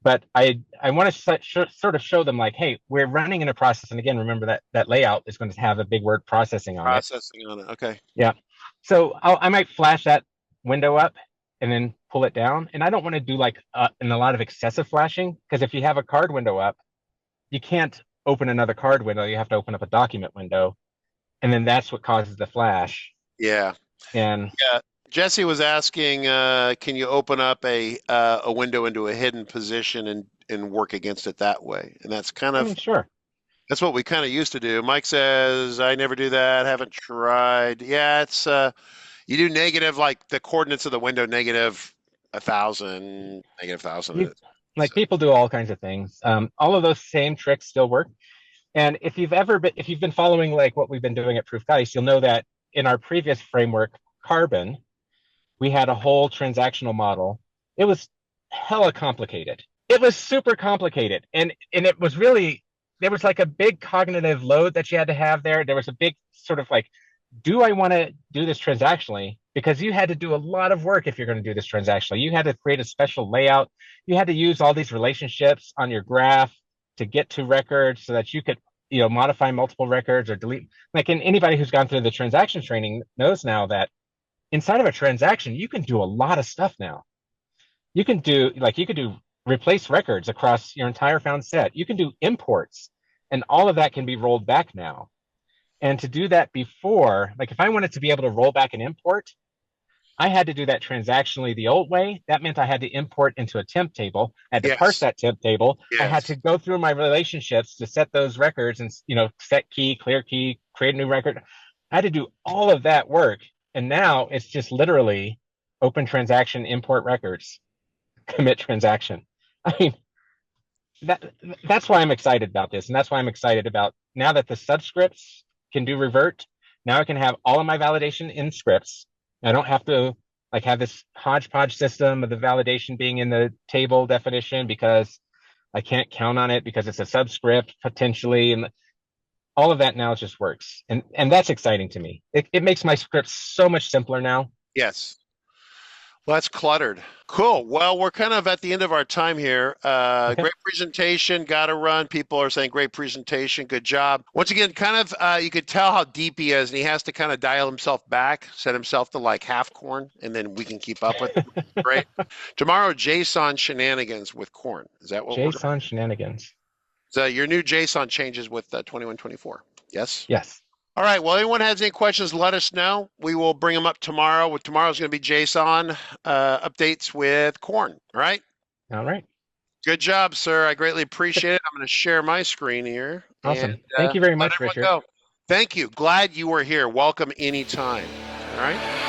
[SPEAKER 2] But I want to sort of show them like, hey, we're running in a process. And again, remember that layout is going to have a big word processing on it.
[SPEAKER 1] Processing on it. Okay.
[SPEAKER 2] Yeah. So I might flash that window up and then pull it down. And I don't want to do like in a lot of excessive flashing, because if you have a card window up, you can't open another card window. You have to open up a document window. And then that's what causes the flash.
[SPEAKER 1] Yeah.
[SPEAKER 2] And
[SPEAKER 1] Yeah. Jesse was asking, can you open up a window into a hidden position and work against it that way? And that's kind
[SPEAKER 2] I
[SPEAKER 1] of
[SPEAKER 2] mean, sure.
[SPEAKER 1] that's what we kind of used to do. Mike says, I never do that. Haven't tried. Yeah, it's you do negative like the coordinates of the window negative 1,000, negative 1,000.
[SPEAKER 2] Like people do all kinds of things. All of those same tricks still work. And if you've been following like what we've been doing at Proof+Geist, you'll know that in our previous framework, Carbon, we had a whole transactional model. It was hella complicated. It was super complicated. And it was really, there was like a big cognitive load that you had to have there. There was a big sort of like, do I want to do this transactionally? Because you had to do a lot of work if you're going to do this transactionally. You had to create a special layout. You had to use all these relationships on your graph to get to records so that you could, modify multiple records or delete. Like, and anybody who's gone through the transaction training knows now that inside of a transaction, you can do a lot of stuff now. You can do replace records across your entire found set. You can do imports, and all of that can be rolled back now. And to do that before, like if I wanted to be able to roll back an import, I had to do that transactionally the old way. That meant I had to import into a temp table. I had to parse
[SPEAKER 1] Yes.
[SPEAKER 2] that temp table. I had
[SPEAKER 1] Yes.
[SPEAKER 2] to go through my relationships to set those records and, set key, clear key, create a new record. I had to do all of that work. And now it's just literally open transaction, import records. commit transaction. I mean, that's why I'm excited about this. And that's why I'm excited about now that the subscripts can do revert. Now I can have all of my validation in scripts. I don't have to like have this hodgepodge system of the validation being in the table definition because I can't count on it because it's a subscript potentially. And all of that now just works. And that's exciting to me. It makes my scripts so much simpler now.
[SPEAKER 1] Yes. Well, that's cluttered. Cool. Well, we're kind of at the end of our time here.
[SPEAKER 2] Okay.
[SPEAKER 1] Great presentation. Got to run. People are saying great presentation. Good job. Once again, kind of you could tell how deep he is, and he has to kind of dial himself back, set himself to like half corn, and then we can keep up with it. Great. Tomorrow, JSON shenanigans with corn. Is that what
[SPEAKER 2] JSON shenanigans.
[SPEAKER 1] So your new JSON changes with 2124. Yes?
[SPEAKER 2] Yes.
[SPEAKER 1] All right. Well, anyone has any questions, let us know. We will bring them up tomorrow. Tomorrow's going to be JSON updates with corn. All right.
[SPEAKER 2] All right.
[SPEAKER 1] Good job, sir. I greatly appreciate it. I'm going to share my screen here.
[SPEAKER 2] Awesome.
[SPEAKER 1] And,
[SPEAKER 2] Thank you very much, Richard.
[SPEAKER 1] Thank you. Glad you were here. Welcome anytime. All right.